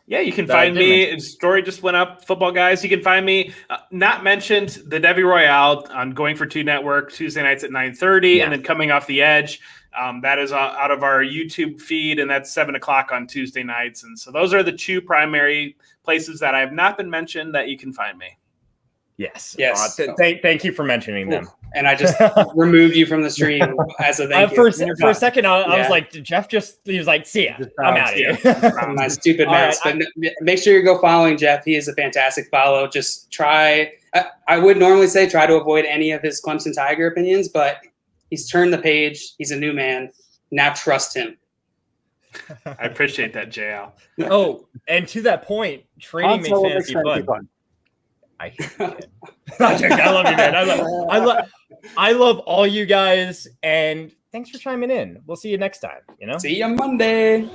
Yeah, you can find me. Story just went up. Football guys, you can find me. Not mentioned the Debbie Royale on Going for Two Network Tuesday nights at 9:30, and then Coming Off the Edge. That is out of our YouTube feed, and that's 7 o'clock on Tuesday nights. And so those are the 2 primary places that I have not been mentioned that you can find me. Yes. Thank you for mentioning them. And I just removed you from the stream as a thank you. For a second, I was like, did Jeff he was like, see ya, I'm out of here. My stupid mess. Right, but make sure you go following Jeff. He is a fantastic follow. Just try. I would normally say try to avoid any of his Clemson Tiger opinions, but he's turned the page. He's a new man. Now trust him. I appreciate that, JL. Oh, and to that point, training makes fantasy fun. I hate it. I love you, man. I love all you guys, and thanks for chiming in. We'll see you next time. See you Monday.